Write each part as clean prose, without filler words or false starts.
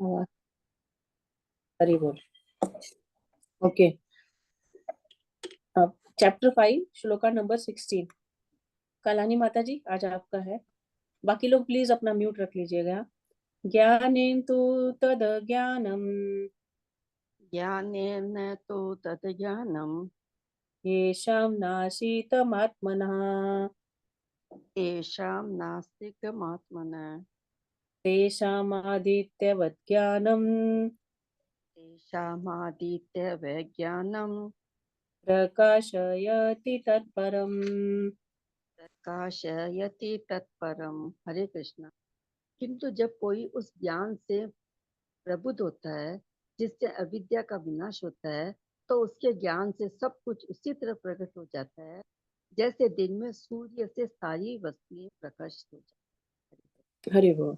हाँ, हरी बोल। ओके। अब चैप्टर 5 श्लोका नंबर 16। कालानी माता जी आज आपका है। बाकी लोग प्लीज अपना म्यूट रख लीजिएगा। ज्ञानेन तु तद ज्ञानम ज्ञानेन तु तत् ज्ञानम् येषां नासीतमात्मनः येषां नास्तिकमात्मनः तेषामादित्यवत् ज्ञानम् तेषामादित्यवज्ञानं प्रकाशयति तत्परम्। प्रकाशयति तत्परम। हरे कृष्णा। किंतु जब कोई उस ज्ञान से प्रबुद्ध होता है जिससे अविद्या का विनाश होता है, तो उसके ज्ञान से सब कुछ उसी तरह प्रकट हो जाता है जैसे दिन में सूर्य से सारी वस्तुएं प्रकाशित हो जाती हरि बोल।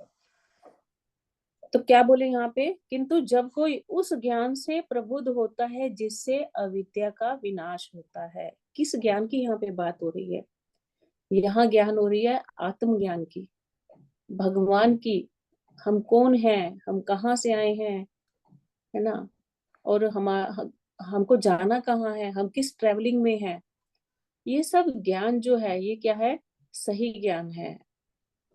तो क्या बोले यहाँ पे, किंतु जब कोई उस ज्ञान से प्रबुद्ध होता है जिससे अविद्या का विनाश होता है। किस ज्ञान की यहाँ पे बात हो रही है? यहाँ ज्ञान हो रही है आत्मज्ञान की, भगवान की। हम कौन हैं, हम कहाँ से आए हैं, है ना। और हमको जाना कहाँ है, हम किस ट्रेवलिंग में हैं। ये सब ज्ञान जो है ये क्या है? सही ज्ञान है।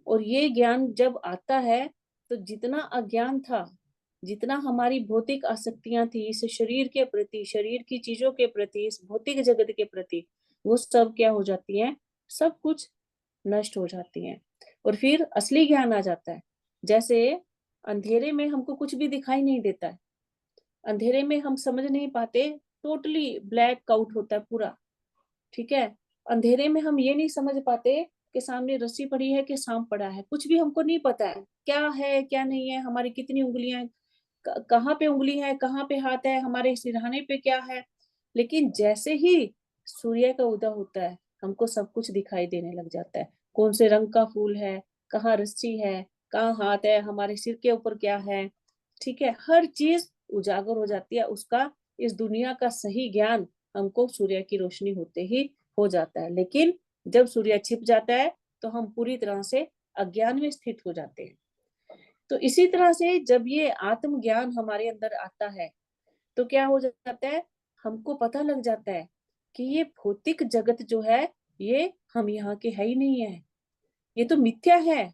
और ये ज्ञान जब आता है तो जितना अज्ञान था, जितना हमारी भौतिक आसक्तियां थी इस शरीर के प्रति, शरीर की चीजों के प्रति, इस भौतिक जगत के प्रति, वो सब क्या हो जाती हैं? सब कुछ नष्ट हो जाती हैं। और फिर असली ज्ञान आ जाता है। जैसे अंधेरे में हमको कुछ भी दिखाई नहीं देता है, अंधेरे में हम समझ नहीं पाते, टोटली ब्लैक आउट होता है पूरा। ठीक है। अंधेरे में हम ये नहीं समझ पाते कि सामने रस्सी पड़ी है कि सांप पड़ा है, कुछ भी हमको नहीं पता है क्या है क्या नहीं है, हमारी कितनी उंगलियां हैं, कहाँ पे उंगली है, कहाँ पे हाथ है, हमारे सिरहाने पे क्या है। लेकिन जैसे ही सूर्य का उदय होता है हमको सब कुछ दिखाई देने लग जाता है। कौन से रंग का फूल है, कहाँ रस्सी है, कहाँ हाथ है, हमारे सिर के ऊपर क्या है। ठीक है, हर चीज उजागर हो जाती है उसका। इस दुनिया का सही ज्ञान हमको सूर्य की रोशनी होते ही हो जाता है। लेकिन जब सूर्य छिप जाता है तो हम पूरी तरह से अज्ञान में स्थित हो जाते हैं। तो इसी तरह से जब ये आत्मज्ञान हमारे अंदर आता है तो क्या हो जाता है? हमको पता लग जाता है कि ये भौतिक जगत जो है ये हम यहाँ के है ही नहीं है, ये तो मिथ्या है।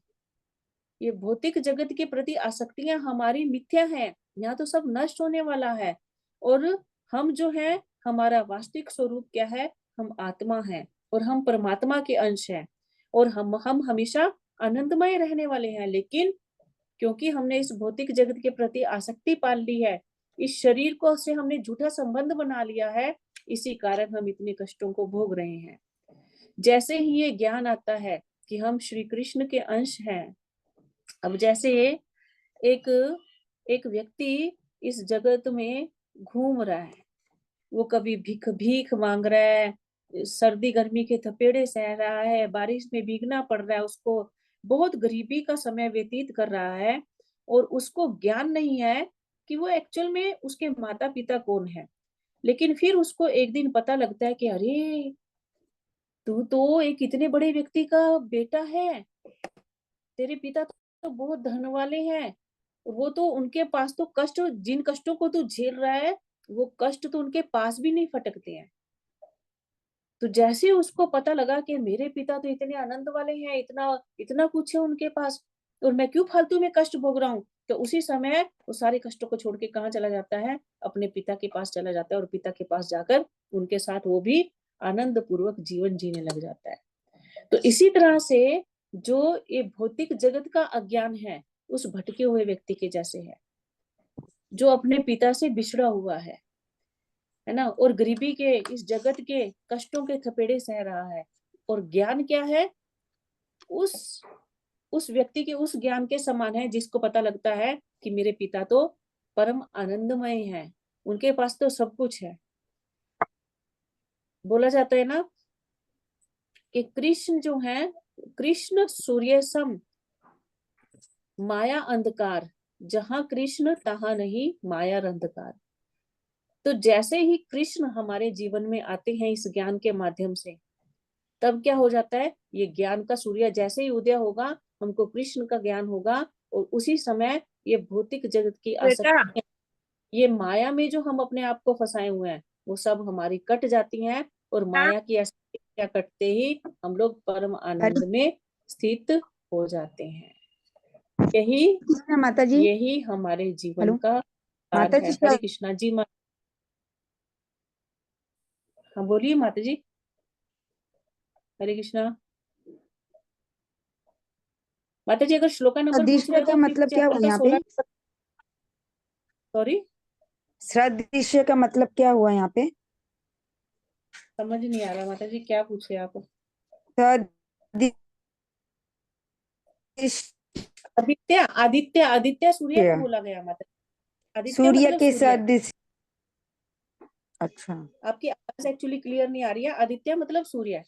ये भौतिक जगत के प्रति आसक्तियां हमारी मिथ्या है। यहाँ तो सब नष्ट होने वाला है। और हम जो है, हमारा वास्तविक स्वरूप क्या है? हम आत्मा है और हम परमात्मा के अंश हैं। और हम हमेशा आनंदमय रहने वाले हैं। लेकिन क्योंकि हमने इस भौतिक जगत के प्रति आसक्ति पाल ली है, इस शरीर को से हमने झूठा संबंध बना लिया है, इसी कारण हम इतने कष्टों को भोग रहे हैं। जैसे ही ये ज्ञान आता है कि हम श्री कृष्ण के अंश हैं। अब जैसे एक एक व्यक्ति इस जगत में घूम रहा है, वो कभी भीख भीख मांग रहा है, सर्दी गर्मी के थपेड़े सह रहा है, बारिश में भीगना पड़ रहा है उसको, बहुत गरीबी का समय व्यतीत कर रहा है। और उसको ज्ञान नहीं है कि वो एक्चुअल में उसके माता पिता कौन है। लेकिन फिर उसको एक दिन पता लगता है कि अरे, तू तो एक इतने बड़े व्यक्ति का बेटा है, तेरे पिता तो बहुत धन वाले हैं। वो तो उनके पास तो कष्ट, जिन कष्टों को तू झेल रहा है वो कष्ट तो उनके पास भी नहीं फटकते हैं। तो जैसे उसको पता लगा कि मेरे पिता तो इतने आनंद वाले हैं, इतना इतना कुछ है उनके पास, और मैं क्यों फालतू में कष्ट भोग रहा हूँ, तो उसी समय वो सारे कष्टों को छोड़ के कहाँ चला जाता है? अपने पिता के पास चला जाता है और पिता के पास जाकर उनके साथ वो भी आनंद पूर्वक जीवन जीने लग जाता है। तो इसी तरह से जो ये भौतिक जगत का अज्ञान है उस भटके हुए व्यक्ति के जैसे है, जो अपने पिता से बिछड़ा हुआ है ना, और गरीबी के इस जगत के कष्टों के थपेड़े सह रहा है। और ज्ञान क्या है? उस उस व्यक्ति के उस ज्ञान के समान है जिसको पता लगता है कि मेरे पिता तो परम आनंदमय हैं, उनके पास तो सब कुछ है। बोला जाता है ना कि कृष्ण जो है, कृष्ण सूर्य सम, माया अंधकार, जहां कृष्ण तहां नहीं माया अंधकार। तो जैसे ही कृष्ण हमारे जीवन में आते हैं इस ज्ञान के माध्यम से, तब क्या हो जाता है? ये ज्ञान का सूर्य जैसे ही उदय होगा, हमको कृष्ण का ज्ञान होगा, और उसी समय ये भौतिक जगत की बेटा आसक्ति, ये माया में जो हम अपने आप को फंसाए हुए हैं, वो सब हमारी कट जाती हैं। और माया की आसक्तियां कटते ही हम लोग परम आनंद में स्थित हो जाते हैं। यही माता जी, यही हमारे जीवन हेलो का सार माता है। जी, हरे कृष्णा जी। हाँ बोलिए माता जी। हरे कृष्णा माता जी, अगर श्लोका नंबर पूछ रहे सदृश्य हो का तो फिर मतलब क्या हुआ चैप्टर का यहाँ पे? 16। सॉरी, सदृश्य का मतलब क्या हुआ यहाँ पे? समझ नहीं आ रहा माता जी, क्या पूछे आप? सदृश्य। आदित्य, आदित्य, आदित्य सूर्य को बोला गया माता जी। आदित्य सूर्य मतलब के सूर्य। सदृश। अच्छा, आपकी आवाज एक्चुअली क्लियर नहीं आ रही है। आदित्य मतलब सूर्य,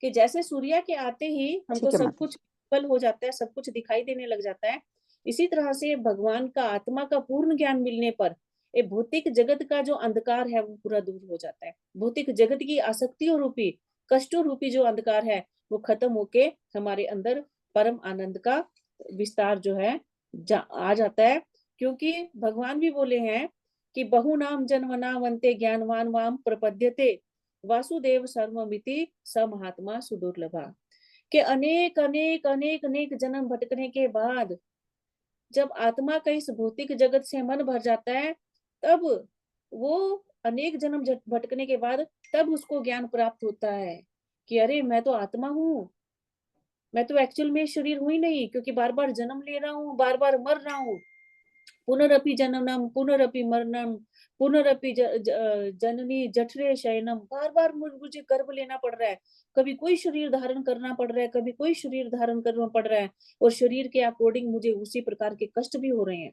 कि जैसे सूर्य के आते ही हमको ठीक है सब माता कुछ जी। बल हो जाता है, सब कुछ दिखाई देने लग जाता है। इसी तरह से भगवान का आत्मा का पूर्ण ज्ञान मिलने पर ये भौतिक जगत का जो अंधकार है वो पूरा दूर हो जाता है। भौतिक जगत की आसक्तियों रूपी, कष्टों रूपी जो अंधकार है वो खत्म होके हमारे अंदर परम आनंद का विस्तार जो है आ जाता है। क्योंकि भगवान भी बोले हैं कि बहु नाम जन्मनावन्ते ज्ञानवान वाम प्रपद्यते वासुदेव सर्वमिति स महात्मा सुदुर्लभा। के अनेक अनेक अनेक अनेक जन्म भटकने के बाद जब आत्मा का इस भौतिक जगत से मन भर जाता है, तब वो अनेक जन्म भटकने के बाद तब उसको ज्ञान प्राप्त होता है कि अरे मैं तो आत्मा हूँ, मैं तो एक्चुअल में शरीर हुई नहीं, क्योंकि बार बार जन्म ले रहा हूँ, बार बार मर रहा हूँ। पुनरपि जननम पुनरपि मरणम पुनरपि जननी जठरे शयनम, बार बार मुझे गर्भ लेना पड़ रहा है। कभी कोई शरीर धारण करना पड़ रहा है, कभी कोई शरीर धारण करना पड़ रहा है, और शरीर के अकॉर्डिंग मुझे उसी प्रकार के कष्ट भी हो रहे हैं।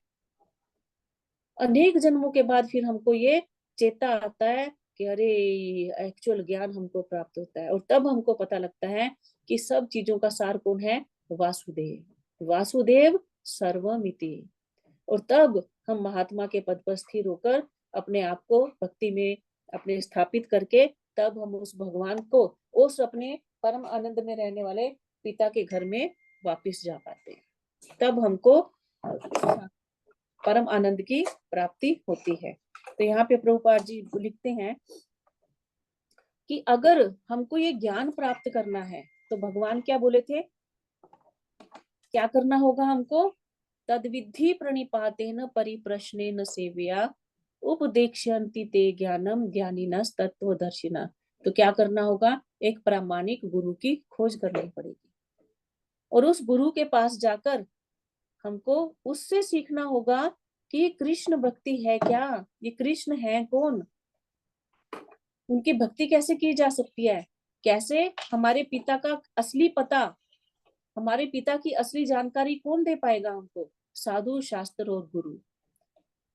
अनेक जन्मों के बाद फिर हमको ये चेता आता है कि अरे एक्चुअल ज्ञान हमको प्राप्त होता है, और तब हमको पता लगता है कि सब चीजों का सार कौन है? वासुदेव, वासुदेव सर्वमिति। और तब हम महात्मा के पद पर स्थिर होकर अपने आप को भक्ति में अपने स्थापित करके तब हम उस भगवान को, उस अपने परम आनंद में रहने वाले पिता के घर में वापस जा पाते हैं। तब हमको परम आनंद की प्राप्ति होती है। तो यहाँ पे प्रभुपाद जी लिखते हैं कि अगर हमको ये ज्ञान प्राप्त करना है तो भगवान क्या बोले थे, क्या करना होगा हमको? तद्विधि प्रणिपातेन परिप्रश्नेन सेव्या उपदेक्ष्यन्ति ते ज्ञानम ज्ञानिनस् तत्वदर्शिना। तो क्या करना होगा? एक प्रामाणिक गुरु की खोज करनी पड़ेगी, और उस गुरु के पास जाकर हमको उससे सीखना होगा कि कृष्ण भक्ति है क्या, ये कृष्ण है कौन, उनकी भक्ति कैसे की जा सकती है, कैसे हमारे पिता का असली पता, हमारे पिता की असली जानकारी कौन दे पाएगा हमको? साधु, शास्त्र और गुरु।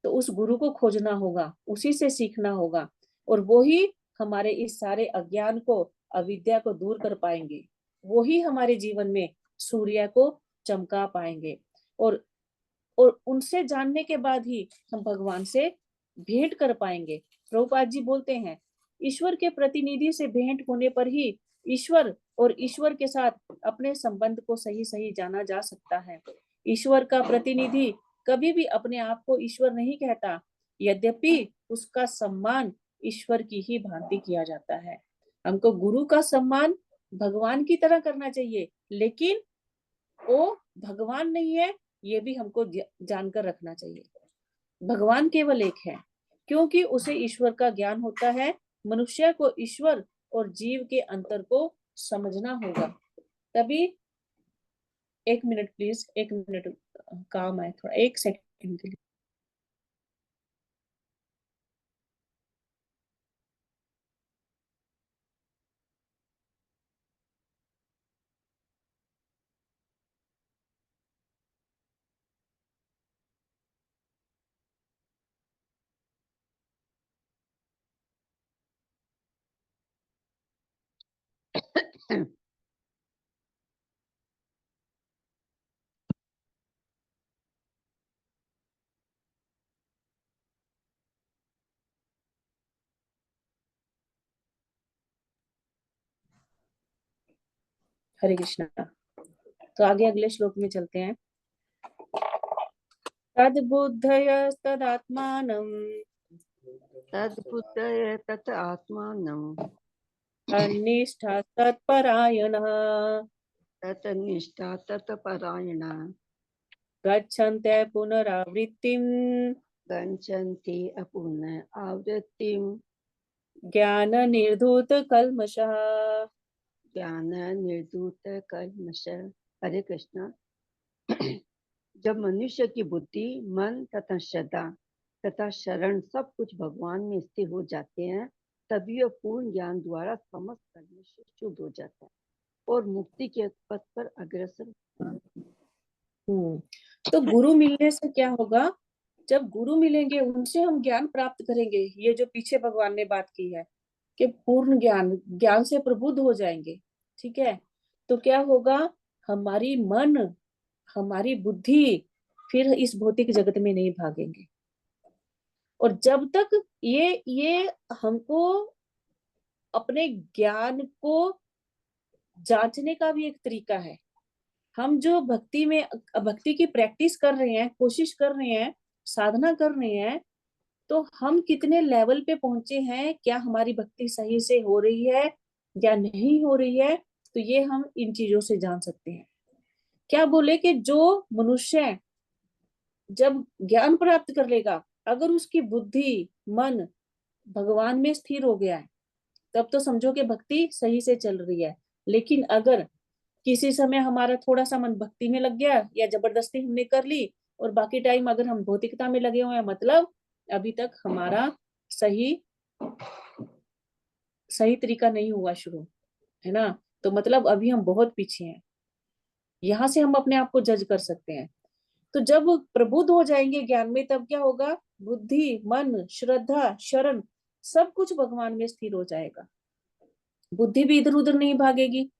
तो उस गुरु को खोजना होगा, उसी से सीखना होगा, और वो ही हमारे इस सारे अज्ञान को, अविद्या को दूर कर पाएंगे। वो ही हमारे जीवन में सूर्य को चमका पाएंगे। और उनसे जानने के बाद ही हम भगवान से भेंट कर पाएंगे। प्रभुपाद जी बोलते हैं, ईश्वर के प्रतिनिधि से भेंट होने पर ही ईश्वर और ईश्वर के साथ अपने संबंध को सही सही जाना जा सकता है। ईश्वर का प्रतिनिधि कभी भी अपने आप को ईश्वर नहीं कहता, यद्यपि उसका सम्मान ईश्वर की ही भांति किया जाता है। हमको गुरु का सम्मान भगवान की तरह करना चाहिए, लेकिन वो भगवान नहीं है, ये भी हमको जानकर रखना चाहिए। भगवान केवल एक है, क्योंकि उसे ईश्वर का ज्ञान होता है। मनुष्य को ईश्वर और जीव के अंतर को समझना होगा। तभी, एक मिनट प्लीज, एक मिनट, काम है थोड़ा, एक सेकंड के लिए। हरे कृष्णा। तो आगे अगले श्लोक में चलते हैं। तद्बुद्धयस्तदात्मानं तद्बुद्धय तत् आत्मानं तन्निष्ठा तत्परायणः तत् निष्ठा तत् परायण गच्छन्त्यः पुनरावृत्तिं गच्छन्ति अपुन आवृत्तिं ज्ञाननिर्धूतकल्मषः। ज्ञान निर्धूत कल्मष। हरे कृष्णा। जब मनुष्य की बुद्धि, मन तथा श्रद्धा तथा शरण सब कुछ भगवान में स्थिर हो जाते हैं, तभी वह पूर्ण ज्ञान द्वारा समस्त कर्म से शुद्ध हो जाता है और मुक्ति के पथ पर अग्रसर। तो गुरु मिलने से क्या होगा? जब गुरु मिलेंगे उनसे हम ज्ञान प्राप्त करेंगे। ये जो पीछे भगवान ने बात की है कि पूर्ण ज्ञान, ज्ञान से प्रबुद्ध हो जाएंगे। ठीक है, तो क्या होगा? हमारी मन, हमारी बुद्धि फिर इस भौतिक जगत में नहीं भागेंगे। और जब तक ये हमको अपने ज्ञान को जांचने का भी एक तरीका है। हम जो भक्ति की प्रैक्टिस कर रहे हैं, कोशिश कर रहे हैं, साधना कर रहे हैं, तो हम कितने लेवल पे पहुंचे हैं, क्या हमारी भक्ति सही से हो रही है या नहीं हो रही है, तो ये हम इन चीजों से जान सकते हैं। क्या बोले कि जो मनुष्य जब ज्ञान प्राप्त कर लेगा, अगर उसकी बुद्धि, मन भगवान में स्थिर हो गया है, तब तो समझो कि भक्ति सही से चल रही है। लेकिन अगर किसी समय हमारा थोड़ा सा मन भक्ति में लग गया या जबरदस्ती हमने कर ली और बाकी टाइम अगर हम भौतिकता में लगे हुए हैं, मतलब अभी तक हमारा सही तरीका नहीं हुआ शुरू, है ना? तो मतलब अभी हम बहुत पीछे हैं। यहाँ से हम अपने आप को जज कर सकते हैं। तो जब प्रबुद्ध हो जाएंगे ज्ञान में, तब क्या होगा? बुद्धि, मन, श्रद्धा, शरण सब कुछ भगवान में स्थिर हो जाएगा। बुद्धि भी इधर उधर नहीं भागेगी,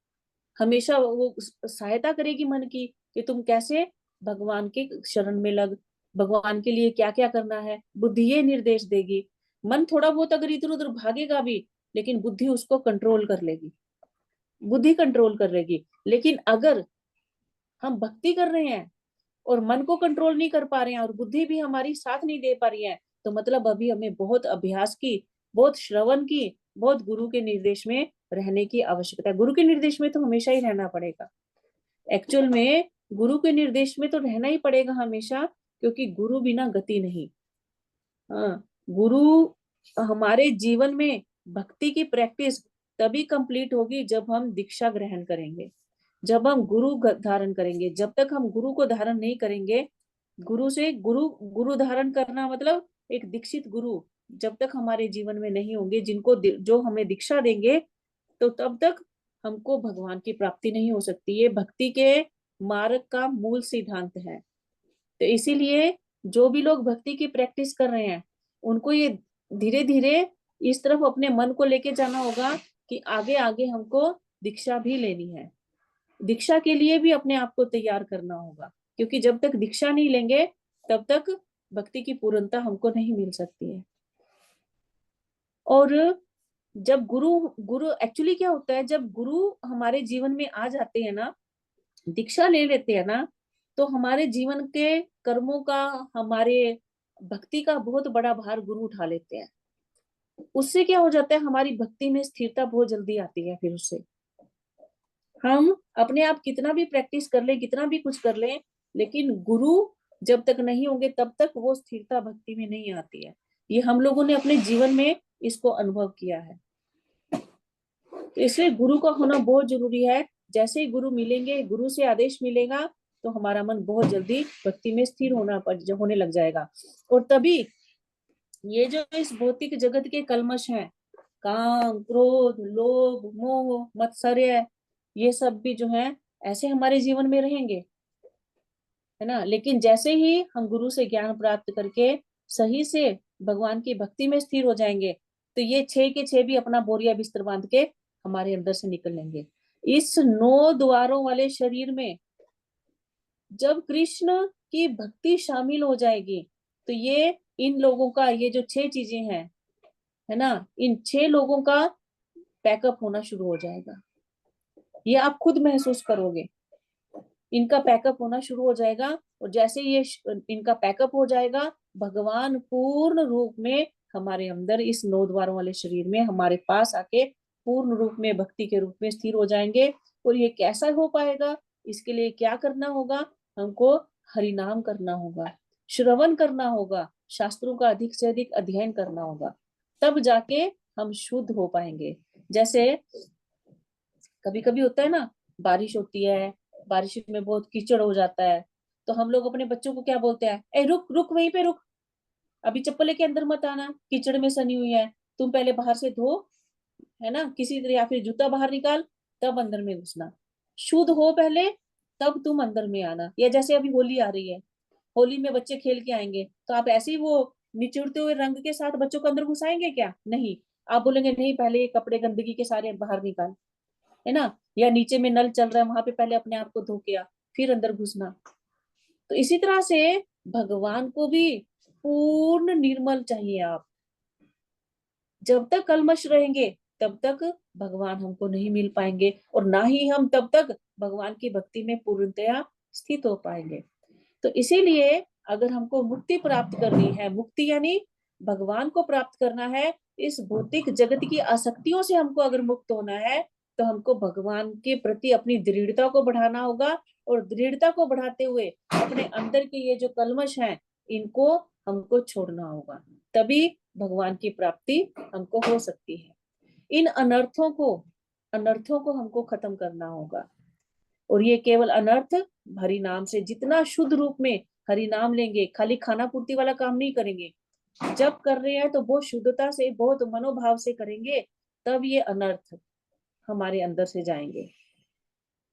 हमेशा वो सहायता करेगी मन की कि तुम कैसे भगवान के शरण में लग, भगवान के लिए क्या क्या करना है, बुद्धि ये निर्देश देगी। मन थोड़ा बहुत अगर इधर उधर भागेगा भी, लेकिन बुद्धि उसको कंट्रोल कर लेगी, बुद्धि कंट्रोल कर लेगी। लेकिन अगर हम भक्ति कर रहे हैं और मन को कंट्रोल नहीं कर पा रहे हैं और बुद्धि भी हमारी साथ नहीं दे पा रही है, तो मतलब अभी हमें बहुत अभ्यास की, बहुत श्रवण की, बहुत गुरु के निर्देश में रहने की आवश्यकता है। गुरु के निर्देश में तो हमेशा ही रहना पड़ेगा। एक्चुअल में गुरु के निर्देश में तो रहना ही पड़ेगा हमेशा, क्योंकि गुरु बिना गति नहीं। हाँ, गुरु हमारे जीवन में भक्ति की प्रैक्टिस तभी कंप्लीट होगी जब हम दीक्षा ग्रहण करेंगे, जब हम गुरु धारण करेंगे। जब तक हम गुरु को धारण नहीं करेंगे, गुरु धारण करना मतलब एक दीक्षित गुरु जब तक हमारे जीवन में नहीं होंगे, जिनको जो हमें दीक्षा देंगे, तो तब तक हमको भगवान की प्राप्ति नहीं हो सकती। ये भक्ति के मार्ग का मूल सिद्धांत है। तो इसीलिए जो भी लोग भक्ति की प्रैक्टिस कर रहे हैं, उनको ये धीरे धीरे इस तरफ अपने मन को लेके जाना होगा कि आगे आगे हमको दीक्षा भी लेनी है। दीक्षा के लिए भी अपने आप को तैयार करना होगा, क्योंकि जब तक दीक्षा नहीं लेंगे तब तक भक्ति की पूर्णता हमको नहीं मिल सकती है। और जब गुरु गुरु एक्चुअली क्या होता है, जब गुरु हमारे जीवन में आ जाते हैं ना, दीक्षा ले लेते हैं ना, तो हमारे जीवन के कर्मों का, हमारे भक्ति का बहुत बड़ा भार गुरु उठा लेते हैं। उससे क्या हो जाता है, हमारी भक्ति में स्थिरता बहुत जल्दी आती है। फिर उससे हम अपने आप कितना भी प्रैक्टिस कर लें, कितना भी कुछ कर लें, लेकिन गुरु जब तक नहीं होंगे तब तक वो स्थिरता भक्ति में नहीं आती है। ये हम लोगों ने अपने जीवन में इसको अनुभव किया है। तो इसलिए गुरु का होना बहुत जरूरी है। जैसे ही गुरु मिलेंगे, गुरु से आदेश मिलेगा, तो हमारा मन बहुत जल्दी भक्ति में स्थिर होने लग जाएगा। और तभी ये जो इस भौतिक जगत के कल्मश हैं, काम, क्रोध, लोभ, मोह, मत्सर्य, ये सब भी जो है ऐसे हमारे जीवन में रहेंगे, है ना? लेकिन जैसे ही हम गुरु से ज्ञान प्राप्त करके सही से भगवान की भक्ति में स्थिर हो जाएंगे, तो ये 6 के 6 भी अपना बोरिया बिस्तर बांध के हमारे अंदर से निकल लेंगे। इस 9 द्वारों वाले शरीर में जब कृष्ण की भक्ति शामिल हो जाएगी, तो ये इन लोगों का, ये जो 6 चीजें हैं, है ना, इन 6 लोगों का पैकअप होना शुरू हो जाएगा। ये आप खुद महसूस करोगे। इनका पैकअप होना शुरू हो जाएगा। और जैसे ये इनका पैकअप हो जाएगा, भगवान पूर्ण रूप में हमारे अंदर इस 9 द्वारों वाले शरीर में हमारे पास आके पूर्ण रूप में भक्ति के रूप में स्थिर हो जाएंगे। और ये कैसा हो पाएगा, इसके लिए क्या करना होगा, हमको हरि नाम करना होगा, श्रवण करना होगा, शास्त्रों का अधिक से अधिक अध्ययन करना होगा, तब जाके हम शुद्ध हो पाएंगे। जैसे कभी कभी होता है ना, बारिश होती है, बारिश में बहुत कीचड़ हो जाता है, तो हम लोग अपने बच्चों को क्या बोलते हैं, ए रुक रुक वहीं पे रुक, अभी चप्पल लेके अंदर मत आना, कीचड़ में सनी हुई है, तुम पहले बाहर से धो, है ना, किसी तरह, या फिर जूता बाहर निकाल, तब अंदर में घुसना, शुद्ध हो पहले, तब तुम अंदर में आना। या जैसे अभी होली आ रही है, होली में बच्चे खेल के आएंगे, तो आप ऐसे ही वो निचुड़ते हुए रंग के साथ बच्चों को अंदर घुसाएंगे क्या? नहीं, आप बोलेंगे नहीं, पहले ये कपड़े गंदगी के सारे बाहर निकाल, है ना, या नीचे में नल चल रहा है वहां पे पहले अपने आप को धो के आ, फिर अंदर घुसना। तो इसी तरह से भगवान को भी पूर्ण निर्मल चाहिए आप। जब तक कलमश रहेंगे तब तक भगवान हमको नहीं मिल पाएंगे, और ना ही हम तब तक भगवान की भक्ति में पूर्णतया स्थित हो पाएंगे। तो इसीलिए अगर हमको मुक्ति प्राप्त करनी है, मुक्ति यानी भगवान को प्राप्त करना है, इस भौतिक जगत की आसक्तियों से हमको अगर मुक्त होना है, तो हमको भगवान के प्रति अपनी दृढ़ता को बढ़ाना होगा। और दृढ़ता को बढ़ाते हुए अपने अंदर के ये जो कल्मश हैं, इनको हमको छोड़ना होगा, तभी भगवान की प्राप्ति हमको हो सकती है। इन अनर्थों को हमको खत्म करना होगा। और ये केवल अनर्थ हरि नाम से, जितना शुद्ध रूप में हरि नाम लेंगे, खाली खाना पूर्ति वाला काम नहीं करेंगे, जब कर रहे हैं तो बहुत शुद्धता से, बहुत मनोभाव से करेंगे, तब ये अनर्थ हमारे अंदर से जाएंगे,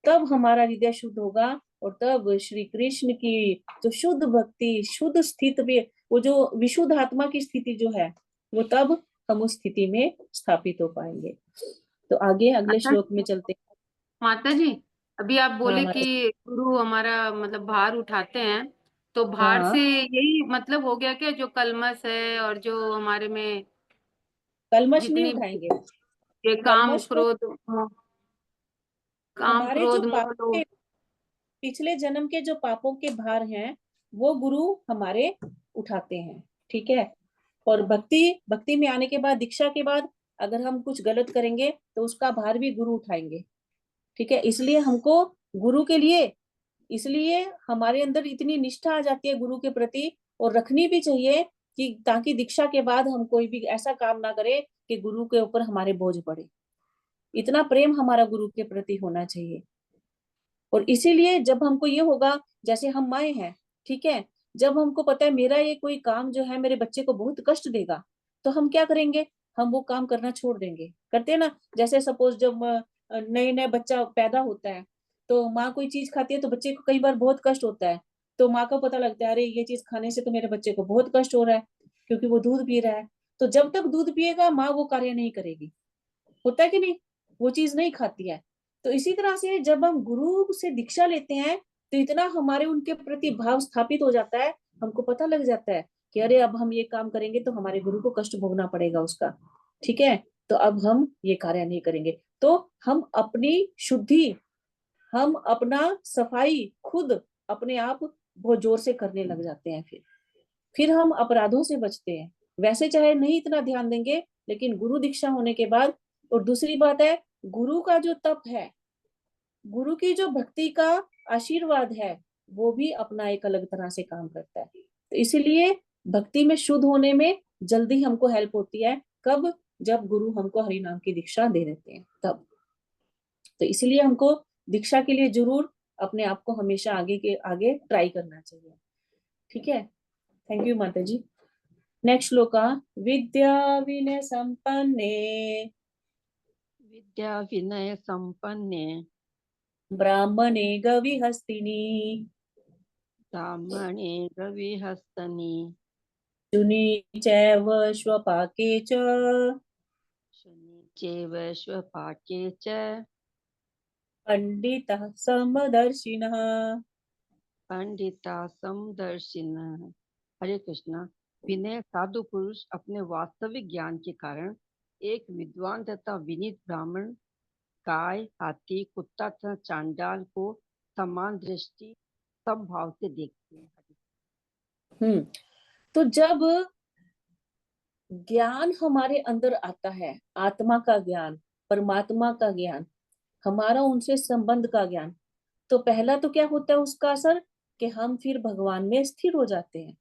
तब हमारा हृदय शुद्ध होगा। और तब श्री कृष्ण की जो शुद्ध भक्ति, शुद्ध स्थिति में, वो जो विशुद्ध आत्मा की स्थिति जो है, वो तब हम उस स्थिति में स्थापित हो पाएंगे। तो आगे अगले माता श्लोक में चलते हैं। माता जी, अभी आप हाँ बोले माता। कि गुरु हमारा मतलब भार उठाते हैं, तो भार हाँ, से यही मतलब हो गया क्या, जो कलमश है और जो हमारे में कलमश नहीं जितनी उठाएंगे। ये काम कलमश को, क्रोध काम हमारे जो क्रोध मोह पापों के, पिछले जन्म के जो पापों के भार हैं, वो गुरु हमारे उठाते हैं, ठीक है। और भक्ति भक्ति में आने के बाद, दीक्षा के बाद, अगर हम कुछ गलत करेंगे तो उसका भार भी गुरु उठाएंगे, ठीक है। इसलिए हमको गुरु के लिए, इसलिए हमारे अंदर इतनी निष्ठा आ जाती है गुरु के प्रति, और रखनी भी चाहिए, कि ताकि दीक्षा के बाद हम कोई भी ऐसा काम ना करें कि गुरु के ऊपर हमारे बोझ पड़े। इतना प्रेम हमारा गुरु के प्रति होना चाहिए। और इसीलिए जब हमको ये होगा, जैसे हम माए हैं, ठीक है, जब हमको पता है मेरा ये कोई काम जो है मेरे बच्चे को बहुत कष्ट देगा, तो हम क्या करेंगे, हम वो काम करना छोड़ देंगे, करते हैं ना। जैसे सपोज जब नए नए बच्चा पैदा होता है, तो माँ कोई चीज खाती है तो बच्चे को कई बार बहुत कष्ट होता है, तो माँ को पता लगता है, अरे ये चीज खाने से तो मेरे बच्चे को बहुत कष्ट हो रहा है, क्योंकि वो दूध पी रहा है। तो जब तक दूध पिएगा माँ वो कार्य नहीं करेगी, होता है कि नहीं, वो चीज नहीं खाती है। तो इसी तरह से जब हम गुरु से दीक्षा लेते हैं, तो इतना हमारे उनके प्रति भाव स्थापित हो जाता है, हमको पता लग जाता है कि अरे अब हम ये काम करेंगे तो हमारे गुरु को कष्ट भोगना पड़ेगा उसका, ठीक है, तो अब हम ये कार्य नहीं करेंगे। तो हम अपनी शुद्धि, हम अपना सफाई खुद अपने आप बहुत जोर से करने लग जाते हैं। फिर हम अपराधों से बचते हैं। वैसे चाहे नहीं इतना ध्यान देंगे, लेकिन गुरु दीक्षा होने के बाद, और दूसरी बात है, गुरु का जो तप है, गुरु की जो भक्ति का आशीर्वाद है, वो भी अपना एक अलग तरह से काम करता है। तो इसीलिए भक्ति में शुद्ध होने में जल्दी हमको हेल्प होती है। कब? जब गुरु हमको हरि नाम की दीक्षा दे देते हैं, तब। तो इसलिए हमको दीक्षा के लिए जरूर अपने आप को हमेशा आगे के आगे ट्राई करना चाहिए, ठीक है। थैंक यू माता जी। नेक्स्ट श्लोक, विद्या विनय संपन्ने विद्या विनय संपन्ने ब्राह्मणे गविहस्तिनि ब्राह्मणे गविहस्तनि शुनि चैव स्वपाके च शनि चैव स्वपाके च पंडितः समदर्शिनः। पंडिता समदर्शिनः। हरे कृष्णा। विनय साधु पुरुष अपने वास्तविक ज्ञान के कारण एक विद्वान तथा विनीत ब्राह्मण, गाय, हाथी, कुत्ता तथा चांडाल को समान दृष्टि समभाव से देखते हैं। तो जब ज्ञान हमारे अंदर आता है, आत्मा का ज्ञान, परमात्मा का ज्ञान, हमारा उनसे संबंध का ज्ञान, तो पहला तो क्या होता है उसका असर, कि हम फिर भगवान में स्थिर हो जाते हैं,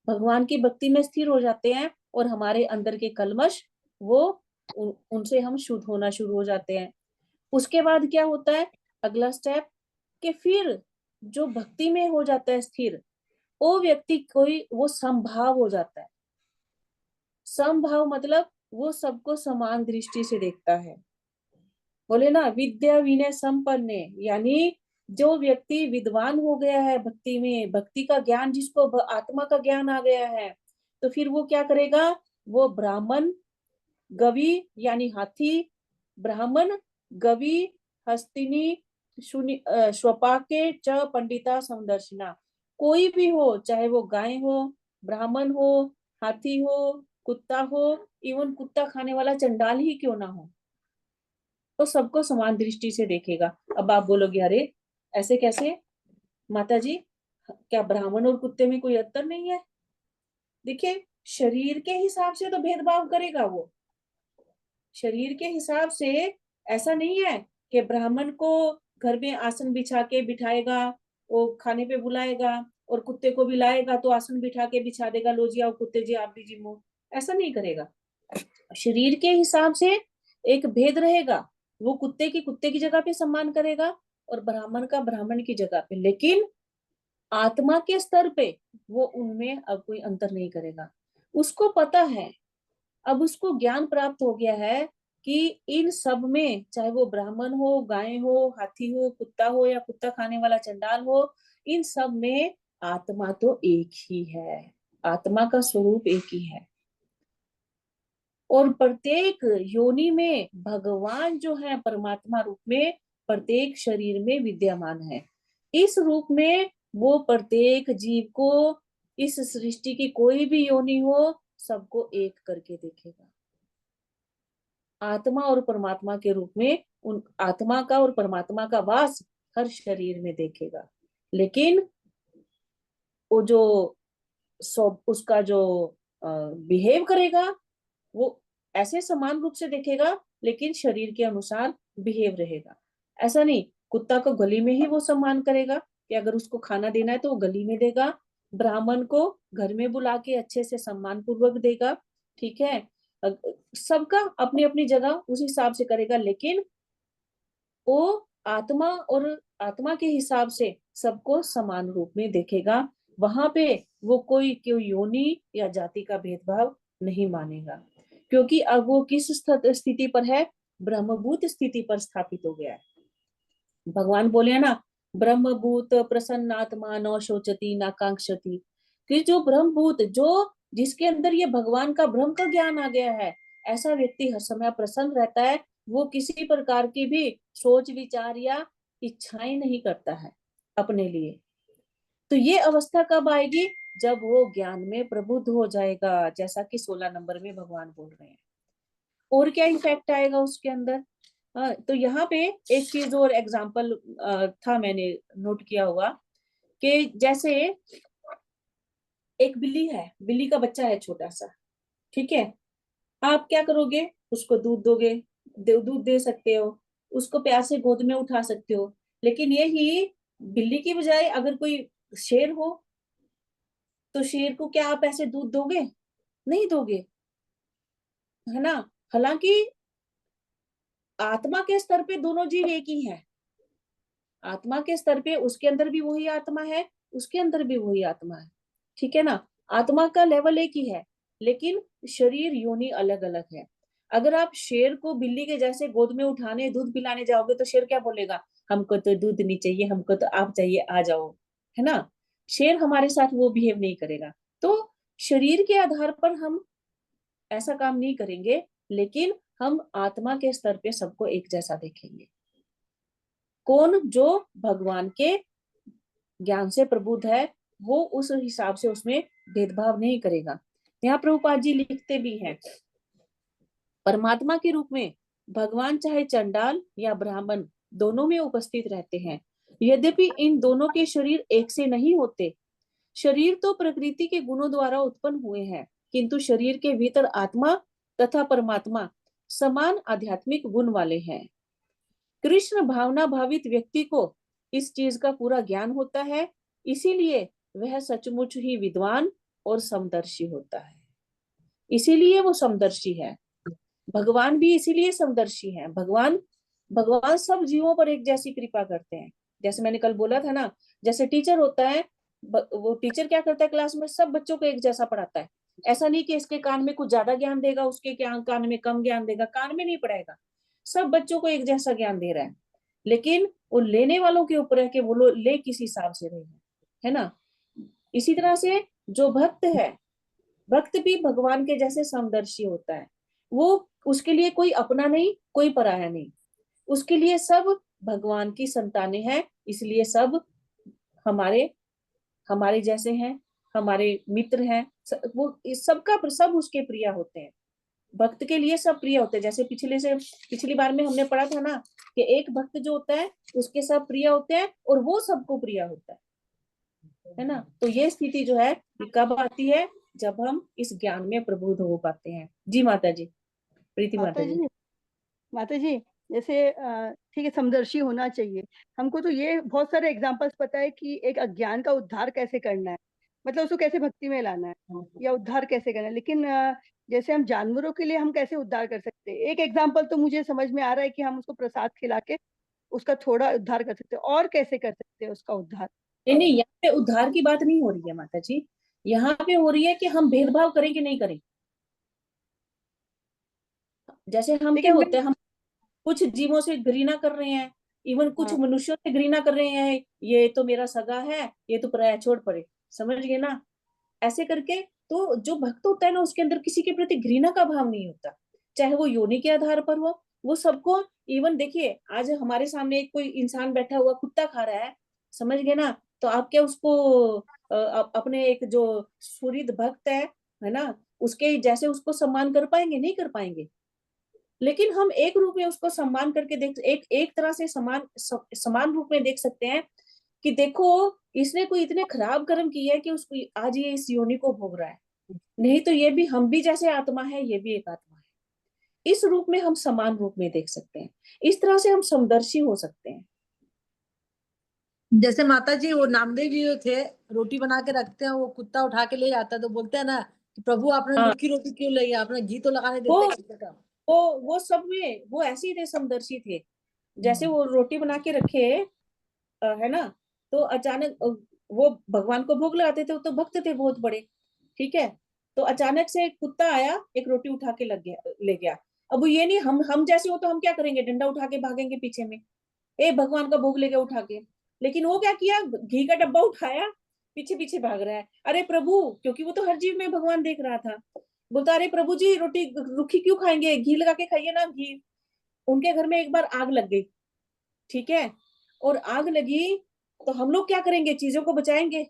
भगवान की भक्ति में स्थिर हो जाते हैं, और हमारे अंदर के कलमश वो उनसे हम शुद्ध होना शुरू हो जाते हैं। उसके बाद क्या होता है अगला स्टेप, कि फिर जो भक्ति में हो जाता है स्थिर, वो व्यक्ति कोई वो समभाव हो जाता है। समभाव मतलब वो सबको समान दृष्टि से देखता है। बोले ना विद्या विनय संपन्न, यानी जो व्यक्ति विद्वान हो गया है भक्ति में, भक्ति का ज्ञान जिसको आत्मा का ज्ञान आ गया है, तो फिर वो क्या करेगा, वो ब्राह्मण गवि यानी हाथी, ब्राह्मण गवि हस्तिनी स्वपाके च पंडिता समदर्शिना, कोई भी हो, चाहे वो गाय हो, ब्राह्मण हो, हाथी हो, कुत्ता हो, इवन कुत्ता खाने वाला चंडाल ही क्यों ना हो, तो सबको समान दृष्टि से देखेगा। अब आप बोलोगे अरे ऐसे कैसे माता जी, क्या ब्राह्मण और कुत्ते में कोई अंतर नहीं है? देखिए शरीर के हिसाब से तो भेदभाव करेगा वो, शरीर के हिसाब से ऐसा नहीं है कि ब्राह्मण को घर में आसन बिछा के बिठाएगा, वो खाने पे बुलाएगा, और कुत्ते को भी लाएगा तो आसन बिठा के बिछा देगा, लो जी आओ कुत्ते जी आप भी जिमो, ऐसा नहीं करेगा। शरीर के हिसाब से एक भेद रहेगा, वो कुत्ते की जगह पे सम्मान करेगा और ब्राह्मण का ब्राह्मण की जगह पे, लेकिन आत्मा के स्तर पे वो उनमें अब कोई अंतर नहीं करेगा। उसको पता है, अब उसको ज्ञान प्राप्त हो गया है कि इन सब में, चाहे वो ब्राह्मण हो, गाय हो, हाथी हो, कुत्ता हो, या कुत्ता खाने वाला चंडाल हो, इन सब में आत्मा तो एक ही है, आत्मा का स्वरूप एक ही है। और प्रत्येक योनि में भगवान जो है परमात्मा रूप में प्रत्येक शरीर में विद्यमान है। इस रूप में वो प्रत्येक जीव को, इस सृष्टि की कोई भी योनि हो, सबको एक करके देखेगा। आत्मा और परमात्मा के रूप में उन आत्मा का और परमात्मा का वास हर शरीर में देखेगा, लेकिन वो जो उसका जो बिहेव करेगा वो ऐसे समान रूप से देखेगा, लेकिन शरीर के अनुसार बिहेव रहेगा। ऐसा नहीं कुत्ता को गली में ही वो सम्मान करेगा कि अगर उसको खाना देना है तो वो गली में देगा, ब्राह्मण को घर में बुला के अच्छे से सम्मान पूर्वक देगा, ठीक है, सबका अपनी अपनी जगह उस हिसाब से करेगा, लेकिन वो आत्मा और आत्मा के हिसाब से सबको समान रूप में देखेगा। वहां पे वो कोई योनि या जाति का भेदभाव नहीं मानेगा, क्योंकि अब वो किस स्थिति पर है, ब्रह्मभूत स्थिति पर स्थापित हो गया है। भगवान बोले ना, ब्रह्मभूत प्रसन्नात्मा न शोचती न कांक्षती, कि जो ब्रह्मभूत, जो जिसके अंदर ये भगवान का ब्रह्म का ज्ञान आ गया है, ऐसा व्यक्ति हर समय प्रसन्न रहता है, वो किसी प्रकार की भी सोच विचार या इच्छाएं नहीं करता है अपने लिए। तो ये अवस्था कब आएगी, जब वो ज्ञान में प्रबुद्ध हो जाएगा, जैसा कि 16 नंबर में भगवान बोल रहे हैं। और क्या इफेक्ट आएगा उसके अंदर, तो यहाँ पे एक चीज और एग्जाम्पल था, मैंने नोट किया हुआ, कि जैसे एक बिल्ली है, बिल्ली का बच्चा है छोटा सा, ठीक है, आप क्या करोगे, उसको दूध दोगे, दूध दे सकते हो, उसको प्यार से गोद में उठा सकते हो, लेकिन यही बिल्ली की बजाय अगर कोई शेर हो, तो शेर को क्या आप ऐसे दूध दोगे, नहीं दोगे, है ना। हालांकि आत्मा के स्तर पे दोनों जीव एक ही है, आत्मा के स्तर पे उसके अंदर भी वही आत्मा है, उसके अंदर भी वही आत्मा है, ठीक है ना, आत्मा का लेवल एक ही है, लेकिन शरीर योनि अलग अलग है। अगर आप शेर को बिल्ली के जैसे गोद में उठाने दूध पिलाने जाओगे, तो शेर क्या बोलेगा, हमको तो दूध नहीं चाहिए, हमको तो आप चाहिए, आ जाओ, है ना। शेर हमारे साथ वो बिहेव नहीं करेगा। तो शरीर के आधार पर हम ऐसा काम नहीं करेंगे, लेकिन हम आत्मा के स्तर पे सबको एक जैसा देखेंगे। कौन, जो भगवान के ज्ञान से प्रबुद्ध है, वो उस हिसाब से उसमें भेदभाव नहीं करेगा। यहाँ प्रभुपाद जी लिखते भी हैं, परमात्मा के रूप में भगवान चाहे चंडाल या ब्राह्मण दोनों में उपस्थित रहते हैं, यद्यपि इन दोनों के शरीर एक से नहीं होते। शरीर तो प्रकृति के गुणों द्वारा उत्पन्न हुए हैं, किंतु शरीर के भीतर आत्मा तथा परमात्मा समान आध्यात्मिक गुण वाले हैं। कृष्ण भावना भावित व्यक्ति को इस चीज का पूरा ज्ञान होता है, इसीलिए वह सचमुच ही विद्वान और समदर्शी होता है। इसीलिए वो समदर्शी है। भगवान भी इसीलिए समदर्शी है। भगवान भगवान सब जीवों पर एक जैसी कृपा करते हैं। जैसे मैंने कल बोला था ना, जैसे टीचर होता है, वो टीचर क्या करता है, क्लास में सब बच्चों को एक जैसा पढ़ाता है। ऐसा नहीं कि इसके कान में कुछ ज्यादा ज्ञान देगा, उसके कान में कम ज्ञान देगा, कान में नहीं पड़ेगा। सब बच्चों को एक जैसा ज्ञान दे रहा है, लेकिन वो लेने वालों के ऊपर है कि वो ले किस हिसाब से रहे हैं, है ना। इसी तरह से जो भक्त है, भक्त भी भगवान के जैसे समदर्शी होता है। वो उसके लिए कोई अपना नहीं, कोई पराया नहीं, उसके लिए सब भगवान की संतानें हैं, इसलिए सब हमारे हमारे जैसे हैं, हमारे मित्र हैं। वो सबका सब उसके प्रिय होते हैं। भक्त के लिए सब प्रिय होते हैं। जैसे पिछली बार में हमने पढ़ा था ना कि एक भक्त जो होता है उसके सब प्रिय होते हैं और वो सबको प्रिय होता है ना। तो ये स्थिति जो है कब आती है, जब हम इस ज्ञान में प्रबुद्ध हो पाते हैं। जी माता जी, प्रीति माता जी। माता जी, जैसे ठीक है, समदर्शी होना चाहिए। हमको तो ये बहुत सारे एग्जांपल्स पता है कि एक अज्ञान का उद्धार कैसे करना है, मतलब उसको कैसे भक्ति में लाना है या उद्धार कैसे करना है। लेकिन जैसे हम जानवरों के लिए हम कैसे उद्धार कर सकते हैं, एक एग्जाम्पल तो मुझे समझ में आ रहा है कि हम उसको प्रसाद खिला के उसका थोड़ा उद्धार कर सकते हैं। और कैसे कर सकते हैं उसका उद्धार? नहीं, यहाँ पे उद्धार की बात नहीं हो रही है माता जी। यहाँ पे हो रही है कि हम भेदभाव करें कि नहीं करें। जैसे हम क्या लेकिन होते हैं, हम कुछ जीवों से घृणा कर रहे हैं, इवन कुछ हाँ, मनुष्यों से घृणा कर रहे हैं, ये तो मेरा सगा है, ये तो पराया, छोड़ पड़े, समझ गए ना। ऐसे करके तो जो भक्त होता है ना, उसके अंदर किसी के प्रति घृणा का भाव नहीं होता, चाहे वो योनि के आधार पर हो। वो सबको, इवन देखिए आज हमारे सामने एक कोई इंसान बैठा हुआ कुत्ता खा रहा है, समझ गए ना, तो आप क्या उसको अपने एक जो सुहृद भक्त है ना, उसके जैसे उसको सम्मान कर पाएंगे? नहीं कर पाएंगे। लेकिन हम एक रूप में उसको सम्मान करके देख, एक तरह से समान रूप में देख सकते हैं कि देखो इसने कोई इतने खराब कर्म किए है कि उसको आज ये इस योनि को भोग रहा है। नहीं तो ये भी, हम भी जैसे आत्मा है, ये भी एक आत्मा है। इस रूप में हम समान रूप में देख सकते हैं। इस तरह से हम समदर्शी हो सकते हैं। जैसे माता जी वो नामदेव जी जो थे, रोटी बना के रखते हैं, वो कुत्ता उठा के ले जाता है तो बोलते हैं ना कि प्रभु आपने हाँ, रूखी रोटी क्यों लाई, आपने घी तो लगाने वो देते कुत्ते का। वो सब में वो ऐसे ही थे, समदर्शी थे। जैसे वो रोटी बना के रखे है ना, तो अचानक वो भगवान को भोग लगाते थे, वो तो भक्त थे बहुत बड़े, ठीक है। तो अचानक से एक कुत्ता आया, एक रोटी उठा के लग गया, ले गया। अब वो ये नहीं, हम जैसे हो तो हम क्या करेंगे, डंडा उठा के भागेंगे पीछे में, ए भगवान का भोग ले गया उठा के। लेकिन वो क्या किया, घी का डब्बा उठाया, पीछे पीछे भाग रहा है। अरे प्रभु, क्योंकि वो तो हर जीव में भगवान देख रहा था, बोलता अरे प्रभु जी रोटी रूखी क्यों खाएंगे, घी लगा के खाइए ना घी। उनके घर में एक बार आग लग गई, ठीक है, और आग लगी तो हम लोग क्या करेंगे, चीजों को बचाएंगे,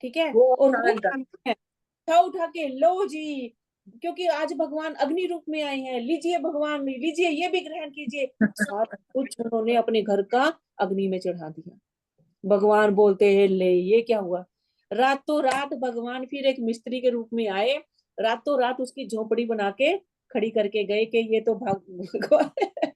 ठीक है। वो और वो उठा उठा उठा के लो जी, क्योंकि आज भगवान अग्नि रूप में आए हैं, लीजिए भगवान, लीजिए ये भी ग्रहण कीजिए। सब कुछ उन्होंने अपने घर का अग्नि में चढ़ा दिया। भगवान बोलते हैं ले ये क्या हुआ। रातों रात भगवान फिर एक मिस्त्री के रूप में आए, रातों रात उसकी झोपड़ी बना के खड़ी करके गए कि ये तो भगवान है।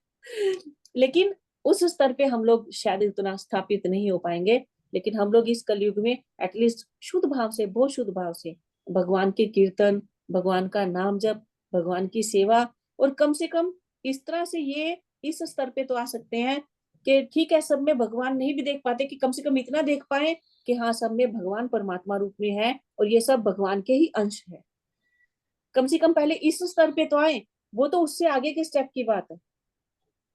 लेकिन उस स्तर पे हम लोग शायद इतना स्थापित नहीं हो पाएंगे, लेकिन हम लोग इस कलयुग में एटलीस्ट शुद्ध भाव से, बहुत शुद्ध भाव से भगवान के कीर्तन, भगवान का नाम जप, भगवान की सेवा, और कम से कम इस तरह से ये इस स्तर पे तो आ सकते हैं कि ठीक है, सब में भगवान नहीं भी देख पाते, कि कम से कम इतना देख पाए कि हाँ, सब में भगवान परमात्मा रूप में है और ये सब भगवान के ही अंश है। कम से कम पहले इस स्तर पे तो आए। वो तो उससे आगे के स्टेप की बात है।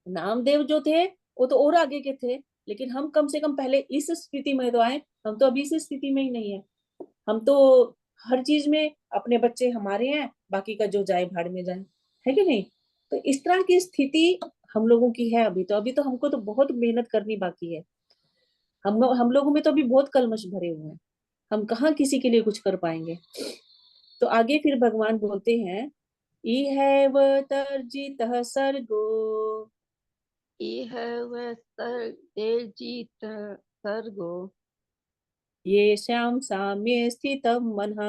नामदेव जो थे वो तो और आगे के थे, लेकिन हम कम से कम पहले इस स्थिति में तो आए। हम तो अभी इस स्थिति में ही नहीं है। हम तो हर चीज में अपने बच्चे हमारे हैं, बाकी का जो जाए भाड़ में जाए, है कि नहीं। तो इस तरह की स्थिति हम लोगों की है अभी तो हमको तो बहुत मेहनत करनी बाकी है। हम लोगों में तो अभी बहुत कलमश भरे हुए हैं, हम कहाँ किसी के लिए कुछ कर पाएंगे। तो आगे फिर भगवान बोलते हैं, इहैव तर्जितः सर्गो इह वह तेजित सर्गो येषां साम्ये स्थितं मनः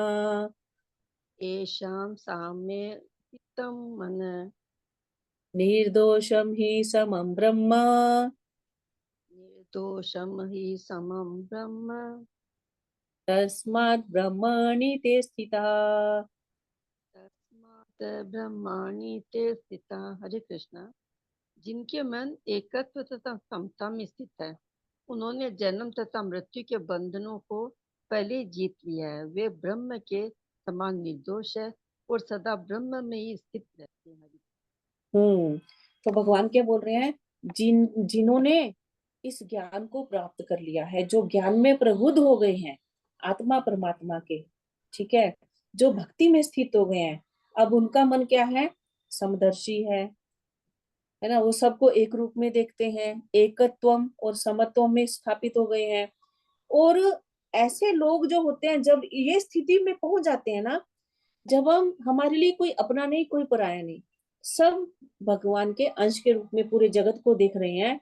येषां साम्ये स्थितं मन निर्दोषं हि समं ब्रह्म निर्दोषं हि समं ब्रह्म तस्मात् ब्रह्मणि ते स्थिताः। तस्मात् ब्रह्माणि ते स्थिता। हरे कृष्णा। जिनके मन एकत्व तथा समता में स्थित है, उन्होंने जन्म तथा मृत्यु के बंधनों को पहले ही जीत लिया है। वे ब्रह्म के समान निर्दोष है और सदा ब्रह्म में ही स्थित रहते हैं। तो भगवान क्या बोल रहे हैं, जिन्होंने इस ज्ञान को प्राप्त कर लिया है, जो ज्ञान में प्रबुद्ध हो गए हैं आत्मा परमात्मा के, ठीक है, जो भक्ति में स्थित हो गए हैं, अब उनका मन क्या है, समदर्शी है ना, वो सबको एक रूप में देखते हैं, एकत्वम और समत्वम में स्थापित हो गए हैं। और ऐसे लोग जो होते हैं, जब ये स्थिति में पहुंच जाते हैं ना, जब हम हमारे लिए कोई अपना नहीं, कोई पराया नहीं, सब भगवान के अंश के रूप में पूरे जगत को देख रहे हैं,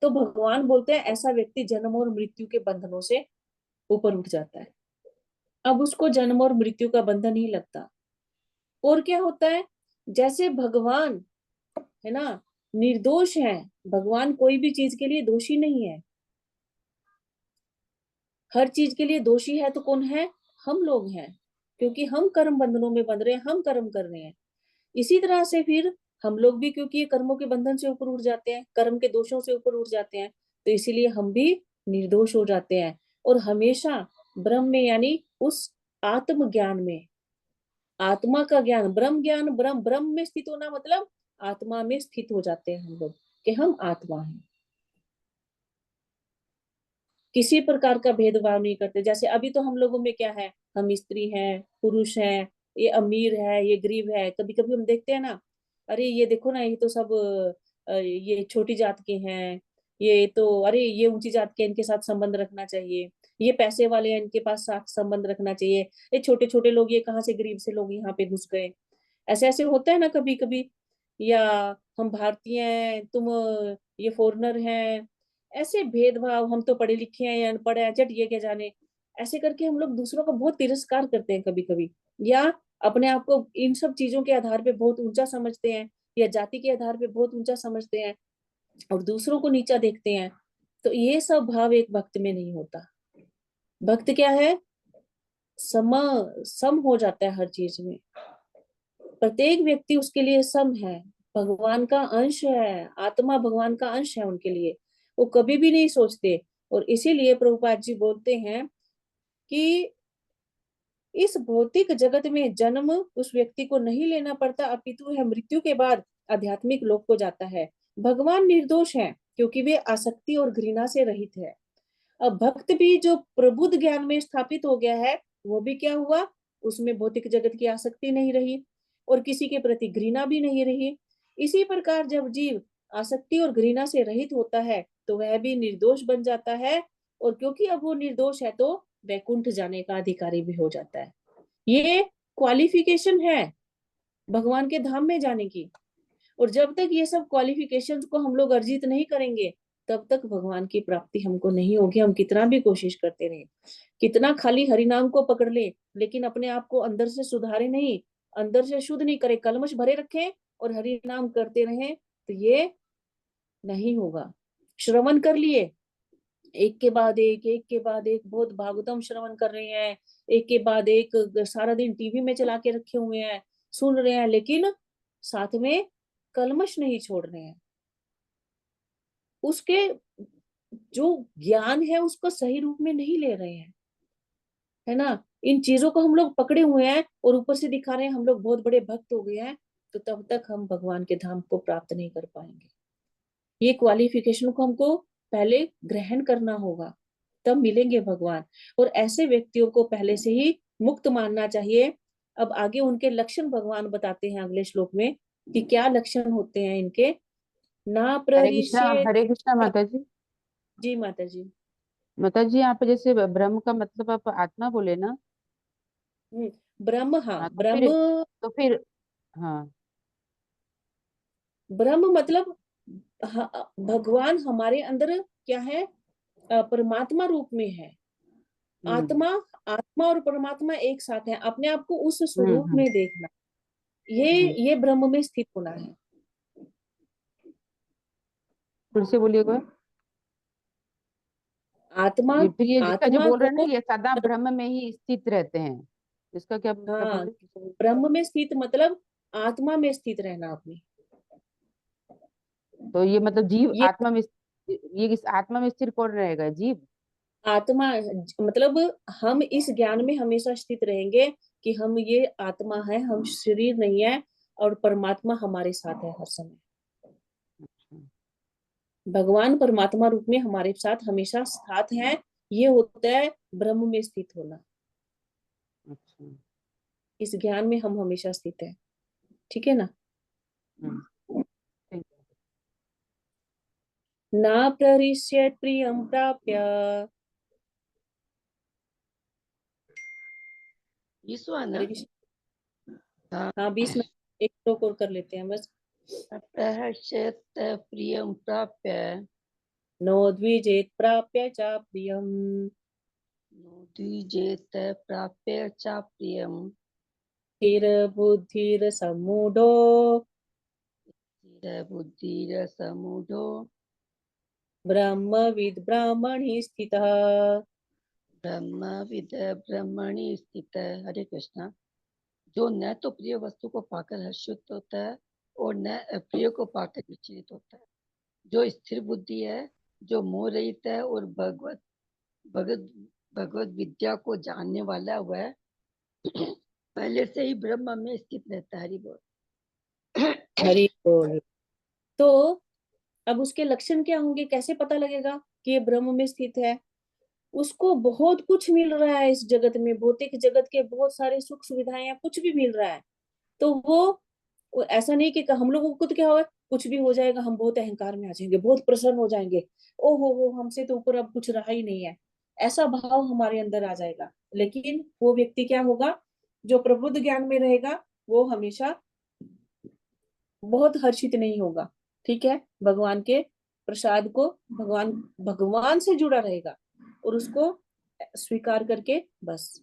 तो भगवान बोलते हैं ऐसा व्यक्ति जन्म और मृत्यु के बंधनों से ऊपर उठ जाता है। अब उसको जन्म और मृत्यु का बंधन ही लगता। और क्या होता है, जैसे भगवान है ना निर्दोष है, भगवान कोई भी चीज के लिए दोषी नहीं है, हर चीज के लिए दोषी है तो कौन है, हम लोग हैं, क्योंकि हम कर्म बंधनों में बंध रहे हैं, हम कर्म कर रहे हैं। इसी तरह से फिर हम लोग भी, क्योंकि ये कर्मों के बंधन से ऊपर उठ जाते हैं, कर्म के दोषों से ऊपर उठ जाते हैं, तो इसीलिए हम भी निर्दोष हो जाते हैं और हमेशा ब्रह्म में, यानी उस आत्म ज्ञान में, आत्मा का ज्ञान, ब्रह्म ज्ञान, ब्रह्म ब्रह्म में स्थित होना मतलब आत्मा में स्थित हो जाते हैं हम लोग, कि हम आत्मा हैं, किसी प्रकार का भेदभाव नहीं करते। जैसे अभी तो हम लोगों में क्या है, हम स्त्री हैं, पुरुष हैं, ये अमीर है, ये गरीब है, कभी कभी हम देखते हैं ना, अरे ये देखो ना, ये तो सब ये छोटी जात के हैं, ये तो, अरे ये ऊंची जात के, इनके साथ संबंध रखना चाहिए, ये पैसे वाले हैं, इनके पास साथ संबंध रखना चाहिए, ये छोटे छोटे लोग, ये कहाँ से गरीब से लोग यहाँ पे घुस गए। ऐसे ऐसे होता है ना कभी कभी। या हम भारतीय हैं, तुम ये फॉरेनर हैं, ऐसे भेदभाव, हम तो पढ़े लिखे हैं या अनपढ़ हैं, चट ये क्या जाने, ऐसे करके हम लोग दूसरों का बहुत तिरस्कार करते हैं कभी कभी, या अपने आप को इन सब चीजों के आधार पे बहुत ऊंचा समझते हैं, या जाति के आधार पे बहुत ऊंचा समझते हैं और दूसरों को नीचा देखते हैं। तो ये सब भाव एक भक्त में नहीं होता। भक्त क्या है, सम सम हो जाता है हर चीज में, प्रत्येक व्यक्ति उसके लिए सम है, भगवान का अंश है, आत्मा भगवान का अंश है उनके लिए, वो कभी भी नहीं सोचते। और इसीलिए प्रभुपाद जी बोलते हैं कि इस भौतिक जगत में जन्म उस व्यक्ति को नहीं लेना पड़ता, अपितु वह मृत्यु के बाद आध्यात्मिक लोक को जाता है। भगवान निर्दोष है क्योंकि वे आसक्ति और घृणा से रहित है। अब भक्त भी जो प्रबुद्ध ज्ञान में स्थापित हो गया है, वो भी क्या हुआ, उसमें भौतिक जगत की आसक्ति नहीं रही और किसी के प्रति घृणा भी नहीं रही। इसी प्रकार जब जीव आसक्ति और घृणा से रहित होता है तो वह भी निर्दोष बन जाता है, और क्योंकि अब वो निर्दोष है तो वैकुंठ जाने का अधिकारी भी हो जाता है। ये क्वालिफिकेशन है भगवान के धाम में जाने की। और जब तक ये सब क्वालिफिकेशंस को हम लोग अर्जित नहीं करेंगे, तब तक भगवान की प्राप्ति हमको नहीं होगी। हम कितना भी कोशिश करते रहे, कितना खाली हरिनाम को पकड़ ले, लेकिन अपने आप को अंदर से सुधारे नहीं, अंदर से शुद्ध नहीं करे, कलमश भरे रखे और हरिनाम करते रहे, तो ये नहीं होगा। श्रवण कर लिए, एक के बाद एक के बाद एक, बहुत भागवतम श्रवण कर रहे हैं, एक के बाद एक, सारा दिन टीवी में चला के रखे हुए हैं, सुन रहे हैं, लेकिन साथ में कलमश नहीं छोड़ रहे हैं, उसके जो ज्ञान है उसको सही रूप में नहीं ले रहे हैं, है ना। इन चीजों को हम लोग पकड़े हुए हैं और ऊपर से दिखा रहे हैं हम लोग बहुत बड़े भक्त हो गए हैं, तो तब तक हम भगवान के धाम को प्राप्त नहीं कर पाएंगे। ये क्वालिफिकेशन को हमको पहले ग्रहण करना होगा, तब मिलेंगे भगवान। और ऐसे व्यक्तियों को पहले से ही मुक्त मानना चाहिए। अब आगे उनके लक्षण भगवान बताते हैं अगले श्लोक में कि क्या लक्षण होते हैं इनके। ना प्ररिष्ये, हरे कृष्णा माता जी। जी माता जी। माता जी यहाँ पे जैसे ब्रह्म का मतलब आप आत्मा बोले ना। ब्रह्म, हाँ हाँ ब्रह्म, तो फिर हाँ ब्रह्म मतलब भगवान हमारे अंदर क्या है, परमात्मा रूप में है। आत्मा आत्मा और परमात्मा एक साथ है। अपने आप को उस स्वरूप में देखना, ये ब्रह्म में स्थित होना है। फिर से बोलिएगा। आत्मा फिर ये इसका जो आत्मा बोल रहे हैं को, ना, ये सदा ब्रह्म में ही स्थित रहते हैं, इसका क्या मतलब हाँ, बोले? ब्रह्म में स्थित मतलब आत्मा में स्थित रहना अपनी। तो ये मतलब जीव ये आत्मा में, ये इस आत्मा में स्थिर कौन रहेगा? जीव। आत्मा मतलब हम इस ज्ञान में हमेशा स्थित रहेंगे कि हम ये आत्मा है, हम शरीर नहीं है, और परमात्मा हमारे साथ है हर समय। भगवान परमात्मा रूप में हमारे साथ हमेशा साथ हैं। ये होता है ब्रह्म में स्थित होना। अच्छा। इस ज्ञान में हम हमेशा स्थित हैं। ठीक है ना। ठीक है। ना प्ररिष्येत् प्रियं प्राप्य। ईसु है ना। हरे कृष्ण। हाँ। हाँ, 20 मिनट एक श्लोक और कर लेते हैं बस। प्रहर्षेत् प्रियं प्राप्य नो द्विजेत् प्राप्य च प्रियम। द्विजेत प्राप्य च प्रियं स्थिर बुद्धिर सम्मूढ़ो स्थिरबुद्धिरसमूढो ब्रह्मविद् ब्राह्मणि स्थितः। ब्रह्मविद ब्रह्मणि स्थितः। हरे कृष्णा। जो न तो प्रिय वस्तु को पाकर हर्षित होता है और न अप्रिय को पाकर विचलित होता है, जो स्थिर बुद्धि है, जो मोह रहित है और भगवत भगवत भगवत विद्या को जानने वाला हुआ है, पहले से ही ब्रह्म में स्थित रहता है। हरि बोल। हरि बोल। तो अब उसके लक्षण क्या होंगे, कैसे पता लगेगा कि ये ब्रह्म में स्थित है? उसको बहुत कुछ मिल रहा है इस जगत में, भौतिक जगत के बहुत सारे सुख सुविधाएं या कुछ भी मिल रहा है, तो वो ऐसा नहीं कि हम लोगों को तो क्या होगा, कुछ भी हो जाएगा हम बहुत अहंकार में आ जाएंगे, बहुत प्रसन्न हो जाएंगे, ओ हो हमसे तो ऊपर अब कुछ रहा ही नहीं है, ऐसा भाव हमारे अंदर आ जाएगा। लेकिन वो व्यक्ति क्या होगा, जो प्रबुद्ध ज्ञान में रहेगा, वो हमेशा बहुत हर्षित नहीं होगा। ठीक है, भगवान के प्रसाद को, भगवान भगवान से जुड़ा रहेगा और उसको स्वीकार करके बस,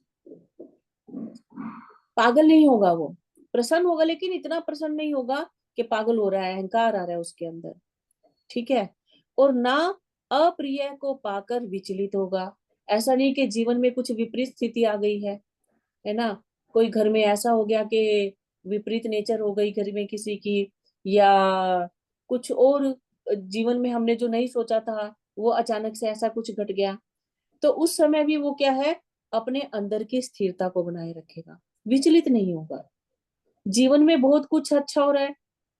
पागल नहीं होगा वो, प्रसन्न होगा, लेकिन इतना प्रसन्न नहीं होगा कि पागल हो रहा है, अहंकार आ रहा है उसके अंदर। ठीक है, और ना अप्रिय को पाकर विचलित होगा। ऐसा नहीं कि जीवन में कुछ विपरीत स्थिति आ गई है ना, कोई घर में ऐसा हो गया कि विपरीत नेचर हो गई घर में किसी की, या कुछ और जीवन में हमने जो नहीं सोचा था वो अचानक से ऐसा कुछ घट गया, तो उस समय भी वो क्या है, अपने अंदर की स्थिरता को बनाए रखेगा, विचलित नहीं होगा। जीवन में बहुत कुछ अच्छा हो रहा है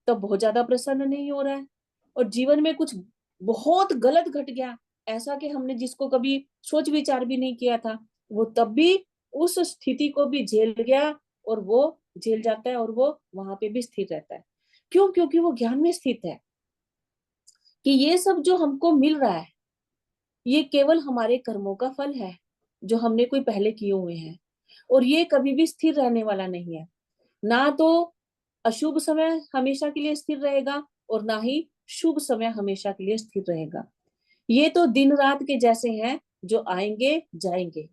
तो बहुत ज्यादा प्रसन्न नहीं हो रहा है, और जीवन में कुछ बहुत गलत घट गया, ऐसा कि हमने जिसको कभी सोच विचार भी नहीं किया था, वो तब भी उस स्थिति को भी झेल गया, और वो झेल जाता है और वो वहां पे भी स्थिर रहता है। क्यों? क्योंकि वो ज्ञान में स्थित है कि ये सब जो हमको मिल रहा है, ये केवल हमारे कर्मों का फल है जो हमने कोई पहले किए हुए हैं, और ये कभी भी स्थिर रहने वाला नहीं है। ना तो अशुभ समय हमेशा के लिए स्थिर रहेगा, और ना ही शुभ समय हमेशा के लिए स्थिर रहेगा। ये तो दिन रात के जैसे हैं जो आएंगे जाएंगे,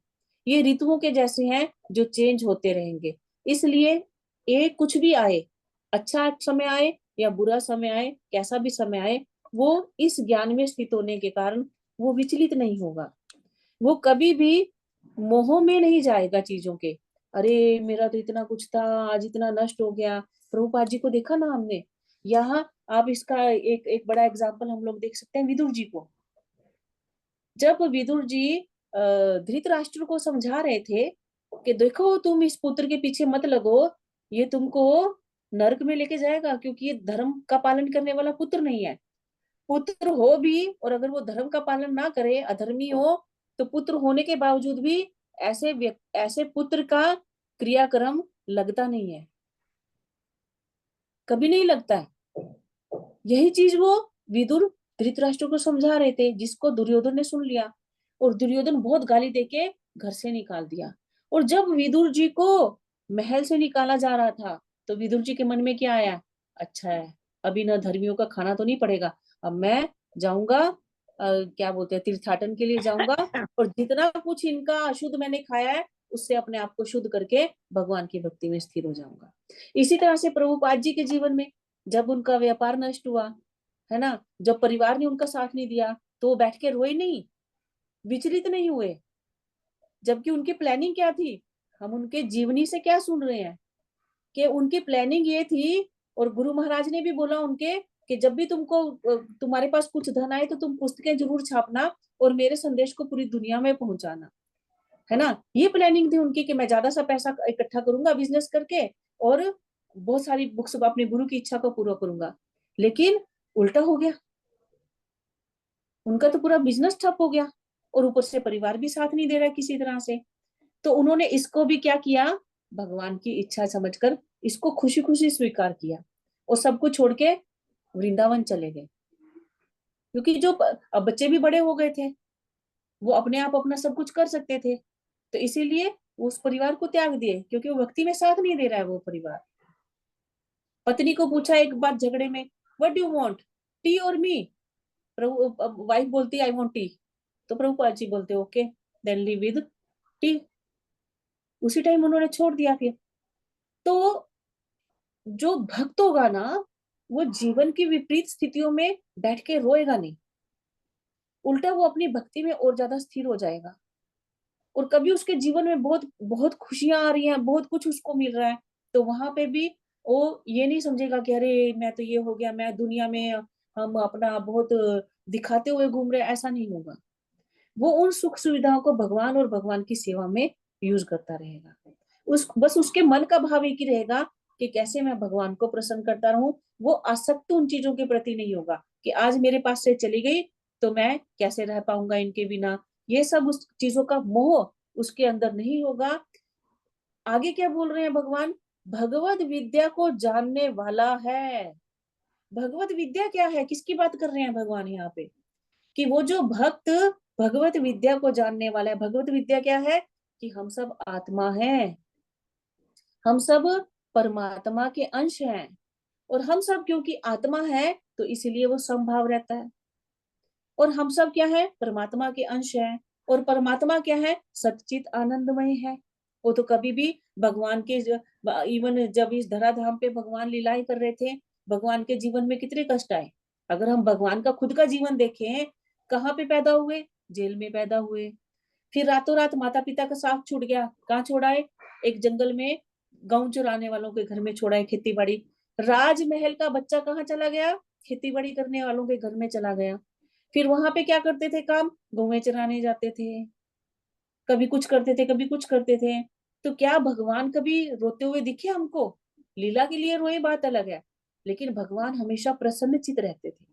ये ऋतुओं के जैसे हैं जो चेंज होते रहेंगे। इसलिए एक कुछ भी आए, अच्छा समय आए या बुरा समय आए, कैसा भी समय आए, वो इस ज्ञान में स्थित होने के कारण वो विचलित नहीं होगा। वो कभी भी मोह में नहीं जाएगा चीजों के, अरे मेरा तो इतना कुछ था, आज इतना नष्ट हो गया। प्रभुपाद जी को देखा ना हमने यहाँ, आप इसका एक एक बड़ा एग्जाम्पल हम लोग देख सकते हैं विदुर जी को। जब विदुर जी धृतराष्ट्र को समझा रहे थे कि देखो तुम इस पुत्र के पीछे मत लगो, ये तुमको नरक में लेके जाएगा, क्योंकि ये धर्म का पालन करने वाला पुत्र नहीं है। पुत्र हो भी और अगर वो धर्म का पालन ना करे, अधर्मी हो, तो पुत्र होने के बावजूद भी ऐसे पुत्र का क्रियाक्रम लगता नहीं है, कभी नहीं लगता है। यही चीज वो विदुर धृतराष्ट्र को समझा रहे थे, जिसको दुर्योधन ने सुन लिया, और दुर्योधन बहुत गाली देके घर से निकाल दिया। और जब विदुर जी को महल से निकाला जा रहा था, तो विदुर जी के मन में क्या आया, अच्छा है अभी ना धर्मियों का खाना तो नहीं पड़ेगा, अब मैं जाऊंगा, क्या बोलते हैं, तीर्थाटन के लिए जाऊंगा, और जितना कुछ इनका अशुद्ध मैंने खाया है उससे अपने आप को शुद्ध करके भगवान की भक्ति में स्थिर हो जाऊंगा। इसी तरह से प्रभुपाद जी के जीवन में जब उनका व्यापार नष्ट हुआ, है ना, जब परिवार ने उनका साथ नहीं दिया, तो वो बैठ के रोए नहीं, विचलित नहीं हुए, जबकि उनकी प्लानिंग क्या थी। हम उनके जीवनी से क्या सुन रहे हैं कि उनकी प्लानिंग ये थी, और गुरु महाराज ने भी बोला उनके कि जब भी तुम्हारे पास कुछ धन आए तो तुम पुस्तकें जरूर छापना और मेरे संदेश को पूरी दुनिया में पहुंचाना, है ना। ये प्लानिंग थी उनकी कि मैं ज्यादा सा पैसा इकट्ठा करूंगा बिजनेस करके और बहुत सारी बुक्स अपने गुरु की इच्छा को पूरा करूंगा। लेकिन उल्टा हो गया, उनका तो पूरा बिजनेस ठप हो गया और ऊपर से परिवार भी साथ नहीं दे रहा किसी तरह से। तो उन्होंने इसको भी क्या किया, भगवान की इच्छा समझकर इसको खुशी खुशी स्वीकार किया और सब कुछ छोड़ के वृंदावन चले गए। क्योंकि अब बच्चे भी बड़े हो गए थे, वो अपने आप अपना सब कुछ कर सकते थे, तो इसीलिए उस परिवार को त्याग दिए, क्योंकि वो भक्ति में साथ नहीं दे रहा है वो परिवार। पत्नी को पूछा एक बार झगड़े में, व्हाट डू वांट, टी और मी? प्रभु वाइफ बोलती आई वांट टी, तो प्रभुपाद जी बोलते okay then leave with tea. उसी टाइम उन्होंने छोड़ दिया फिर। तो जो भक्त होगा ना, वो जीवन की विपरीत स्थितियों में बैठ के रोएगा नहीं, उल्टा वो अपनी भक्ति में और ज्यादा स्थिर हो जाएगा। और कभी उसके जीवन में बहुत बहुत खुशियां आ रही हैं, बहुत कुछ उसको मिल रहा है, तो वहां पे भी वो ये नहीं समझेगा कि अरे मैं तो ये हो गया, मैं दुनिया में हम अपना बहुत दिखाते हुए घूम रहे, ऐसा नहीं होगा। वो उन सुख सुविधाओं को भगवान और भगवान की सेवा में यूज करता रहेगा। बस उसके मन का भाव एक ही रहेगा कि कैसे मैं भगवान को प्रसन्न करता रहूं। वो आसक्त उन चीजों के प्रति नहीं होगा कि आज मेरे पास से चली गई तो मैं कैसे रह पाऊंगा इनके बिना, ये सब उस चीजों का मोह उसके अंदर नहीं होगा। आगे क्या बोल रहे हैं भगवान, भगवत विद्या को जानने वाला है। भगवत विद्या क्या है, किसकी बात कर रहे हैं भगवान यहाँ पे, कि वो जो भक्त भगवत विद्या को जानने वाला है। भगवत विद्या क्या है, कि हम सब आत्मा हैं, हम सब परमात्मा के अंश हैं, और हम सब क्योंकि आत्मा है तो इसलिए वो समभाव रहता है। और हम सब क्या है, परमात्मा के अंश हैं, और परमात्मा क्या है, सच्चित आनंदमय है। वो तो कभी भी भगवान के इवन जब इस धराधाम पे भगवान लीलाएं कर रहे थे, भगवान के जीवन में कितने कष्ट आए। अगर हम भगवान का खुद का जीवन देखें, कहाँ पे पैदा हुए, जेल में पैदा हुए, फिर रातों रात माता पिता का साथ छूट गया, कहाँ छोड़ा है, एक जंगल में गांव चुराने वालों के घर में छोड़ा है, खेती बाड़ी। राजमहल का बच्चा कहाँ चला गया, खेती बाड़ी करने वालों के घर में चला गया। फिर वहां पे क्या करते थे काम, गौवें चराने जाते थे, कभी कुछ करते थे कभी कुछ करते थे। तो क्या भगवान कभी रोते हुए दिखे हमको? लीला के लिए रोए बात अलग है, लेकिन भगवान हमेशा प्रसन्नचित रहते थे।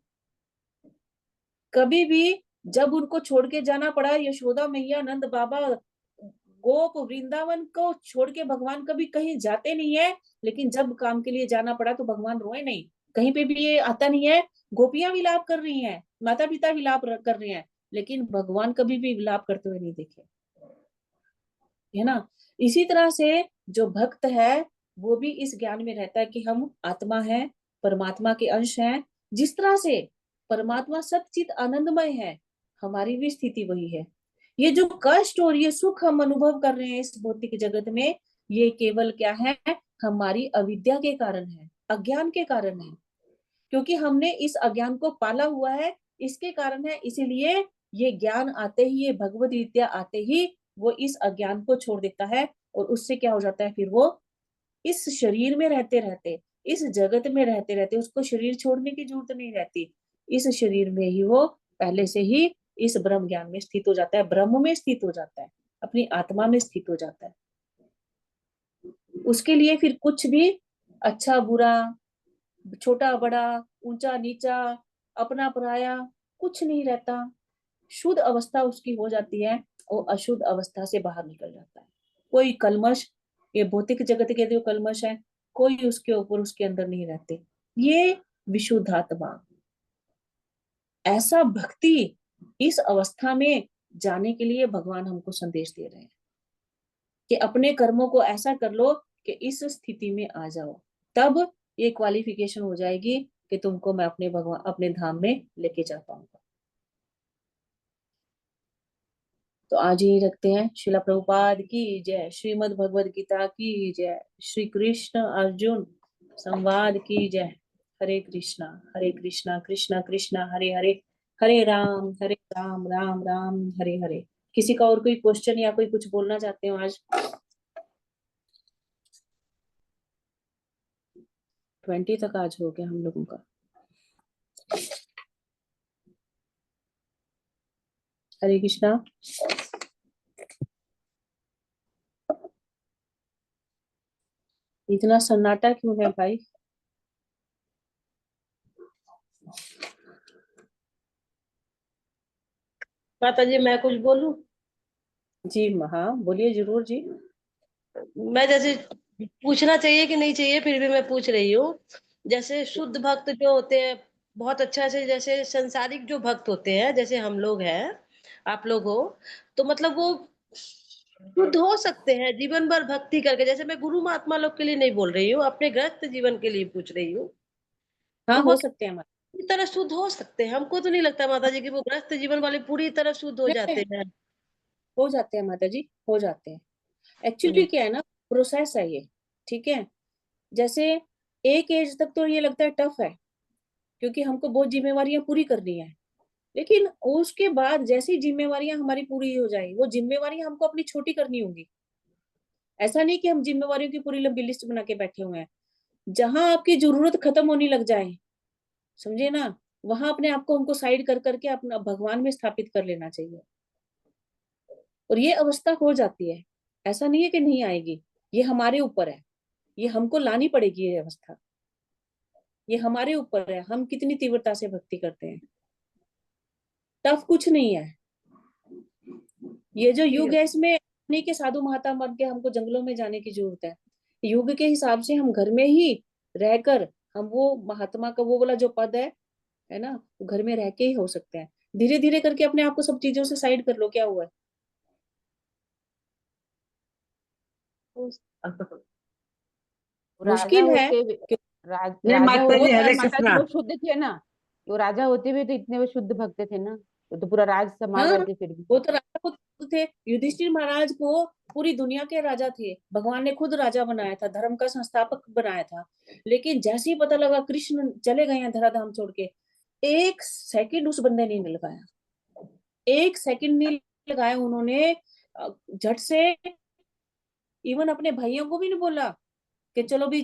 कभी भी जब उनको छोड़ के जाना पड़ा, यशोदा मैया नंद बाबा गोप वृंदावन को छोड़ के भगवान कभी कहीं जाते नहीं है, लेकिन जब काम के लिए जाना पड़ा तो भगवान रोए नहीं। कहीं पे भी ये आता नहीं है, गोपियां विलाप कर रही हैं, माता पिता विलाप कर रहे हैं, लेकिन भगवान कभी भी विलाप करते हुए नहीं देखे, है ना। इसी तरह से जो भक्त है वो भी इस ज्ञान में रहता है कि हम आत्मा है, परमात्मा के अंश हैं। जिस तरह से परमात्मा सच्चित आनंदमय है, हमारी भी स्थिति वही है। ये जो कष्ट और ये सुख हम अनुभव कर रहे हैं इस भौतिक जगत में, ये केवल क्या है, हमारी अविद्या के कारण है, अज्ञान के कारण है। क्योंकि हमने इस अज्ञान को पाला हुआ है, इसके कारण है। इसीलिए ये ज्ञान आते ही, ये भगवत विद्या आते ही वो इस अज्ञान को छोड़ देता है, और उससे क्या हो जाता है, फिर वो इस शरीर में रहते रहते, इस जगत में रहते रहते उसको शरीर छोड़ने की जरूरत नहीं रहती। इस शरीर में ही वो पहले से ही इस ब्रह्म ज्ञान में स्थित हो जाता है, ब्रह्म में स्थित हो जाता है, अपनी आत्मा में स्थित हो जाता है। उसके लिए फिर कुछ भी अच्छा बुरा, छोटा बड़ा, ऊंचा नीचा, अपना पराया कुछ नहीं रहता। शुद्ध अवस्था उसकी हो जाती है, और अशुद्ध अवस्था से बाहर निकल जाता है। कोई कलमश, ये भौतिक जगत के जो कलमश है, कोई उसके ऊपर उसके अंदर नहीं रहते। ये विशुद्ध आत्मा, ऐसा भक्ति, इस अवस्था में जाने के लिए भगवान हमको संदेश दे रहे हैं कि अपने कर्मों को ऐसा कर लो कि इस स्थिति में आ जाओ। तब ये क्वालिफिकेशन हो जाएगी कि तुमको मैं अपने भगवान अपने धाम में लेके जा पाऊंगा। तो आज ही रखते हैं। शिला प्रभुपाद की जय, श्रीमद् भगवद गीता की जय, श्री कृष्ण अर्जुन संवाद की जय। हरे कृष्णा कृष्णा कृष्णा हरे हरे, हरे राम राम राम हरे हरे। किसी का और कोई क्वेश्चन या कोई कुछ बोलना चाहते हो आज? 20 तक आज हो गया हम लोगों का। हरे कृष्णा। इतना सन्नाटा क्यों है भाई? माता जी मैं कुछ बोलूं? जी हाँ बोलिए जरूर जी। मैं जैसे पूछना चाहिए कि नहीं चाहिए, फिर भी मैं पूछ रही हूँ। जैसे शुद्ध भक्त जो होते हैं बहुत अच्छा से, जैसे संसारिक जो भक्त होते हैं जैसे हम लोग हैं, आप लोग हो, तो मतलब वो शुद्ध हो सकते हैं जीवन भर भक्ति करके? जैसे मैं गुरु महात्मा लोग के लिए नहीं बोल रही हूँ, अपने गृहस्थ जीवन के लिए पूछ रही हूँ। हाँ तो वो हो सकते हैं हमारे। पूरी तरह शुद्ध हो सकते हैं? हमको तो नहीं लगता माता जी कि वो गृहस्थ जीवन वाले पूरी तरह शुद्ध हो जाते हैं। हो जाते हैं माता जी, हो जाते हैं। एक्चुअली हम्म, क्या है ना, प्रोसेस है ये, ठीक है। जैसे एक एज तक तो ये लगता है टफ है, क्योंकि हमको बहुत जिम्मेवारियां पूरी करनी है। लेकिन उसके बाद जैसी जिम्मेवारियां हमारी पूरी हो जाए, वो जिम्मेवारियां हमको अपनी छोटी करनी होगी। ऐसा नहीं कि हम जिम्मेवारियों की पूरी लंबी लिस्ट बना के बैठे हुए हैं। जहां आपकी जरूरत खत्म होने लग जाए, समझे ना, वहां अपने आप को हमको साइड कर करके अपना भगवान में स्थापित कर लेना चाहिए। और ये अवस्था हो जाती है, ऐसा नहीं है कि नहीं आएगी। ये हमारे ऊपर है, ये हमको लानी पड़ेगी ये अवस्था। ये हमारे ऊपर है, हम कितनी तीव्रता से भक्ति करते हैं। टफ कुछ नहीं है। ये जो युग है इसमें नहीं कि साधु महात्मा बन के हमको जंगलों में जाने की जरूरत है। युग के हिसाब से हम घर में ही रहकर हम वो महात्मा का वो वाला जो पद है ना, वो घर में रह के ही हो सकते हैं। धीरे धीरे करके अपने आप को सब चीजों से साइड कर लो, क्या हुआ है। राजा मुश्किल है होते हुए जय राजा माता होते जी, बहुत हरे हुए माता जी कृष्णा। वो शुद्ध थे ना। वो राजा होते हुए तो इतने वो शुद्ध भक्त थे ना, वो तो पूरा राज संभाल हाँ, रहे थे फिर भी। वो तो राजा खुद थे। युधिष्ठिर महाराज को पूरी दुनिया के राजा थे, भगवान ने खुद राजा बनाया था, धर्म का संस्थापक बनाया था। लेकिन जैसे ही पता लगा कृष्ण चले गए हैं धराधाम छोड़ के, एक सेकंड उस बंदे ने नहीं लगाया, एक सेकंड नहीं लगाया उन्होंने। झट से इवन अपने भाइयों को भी नहीं बोला कि चलो भी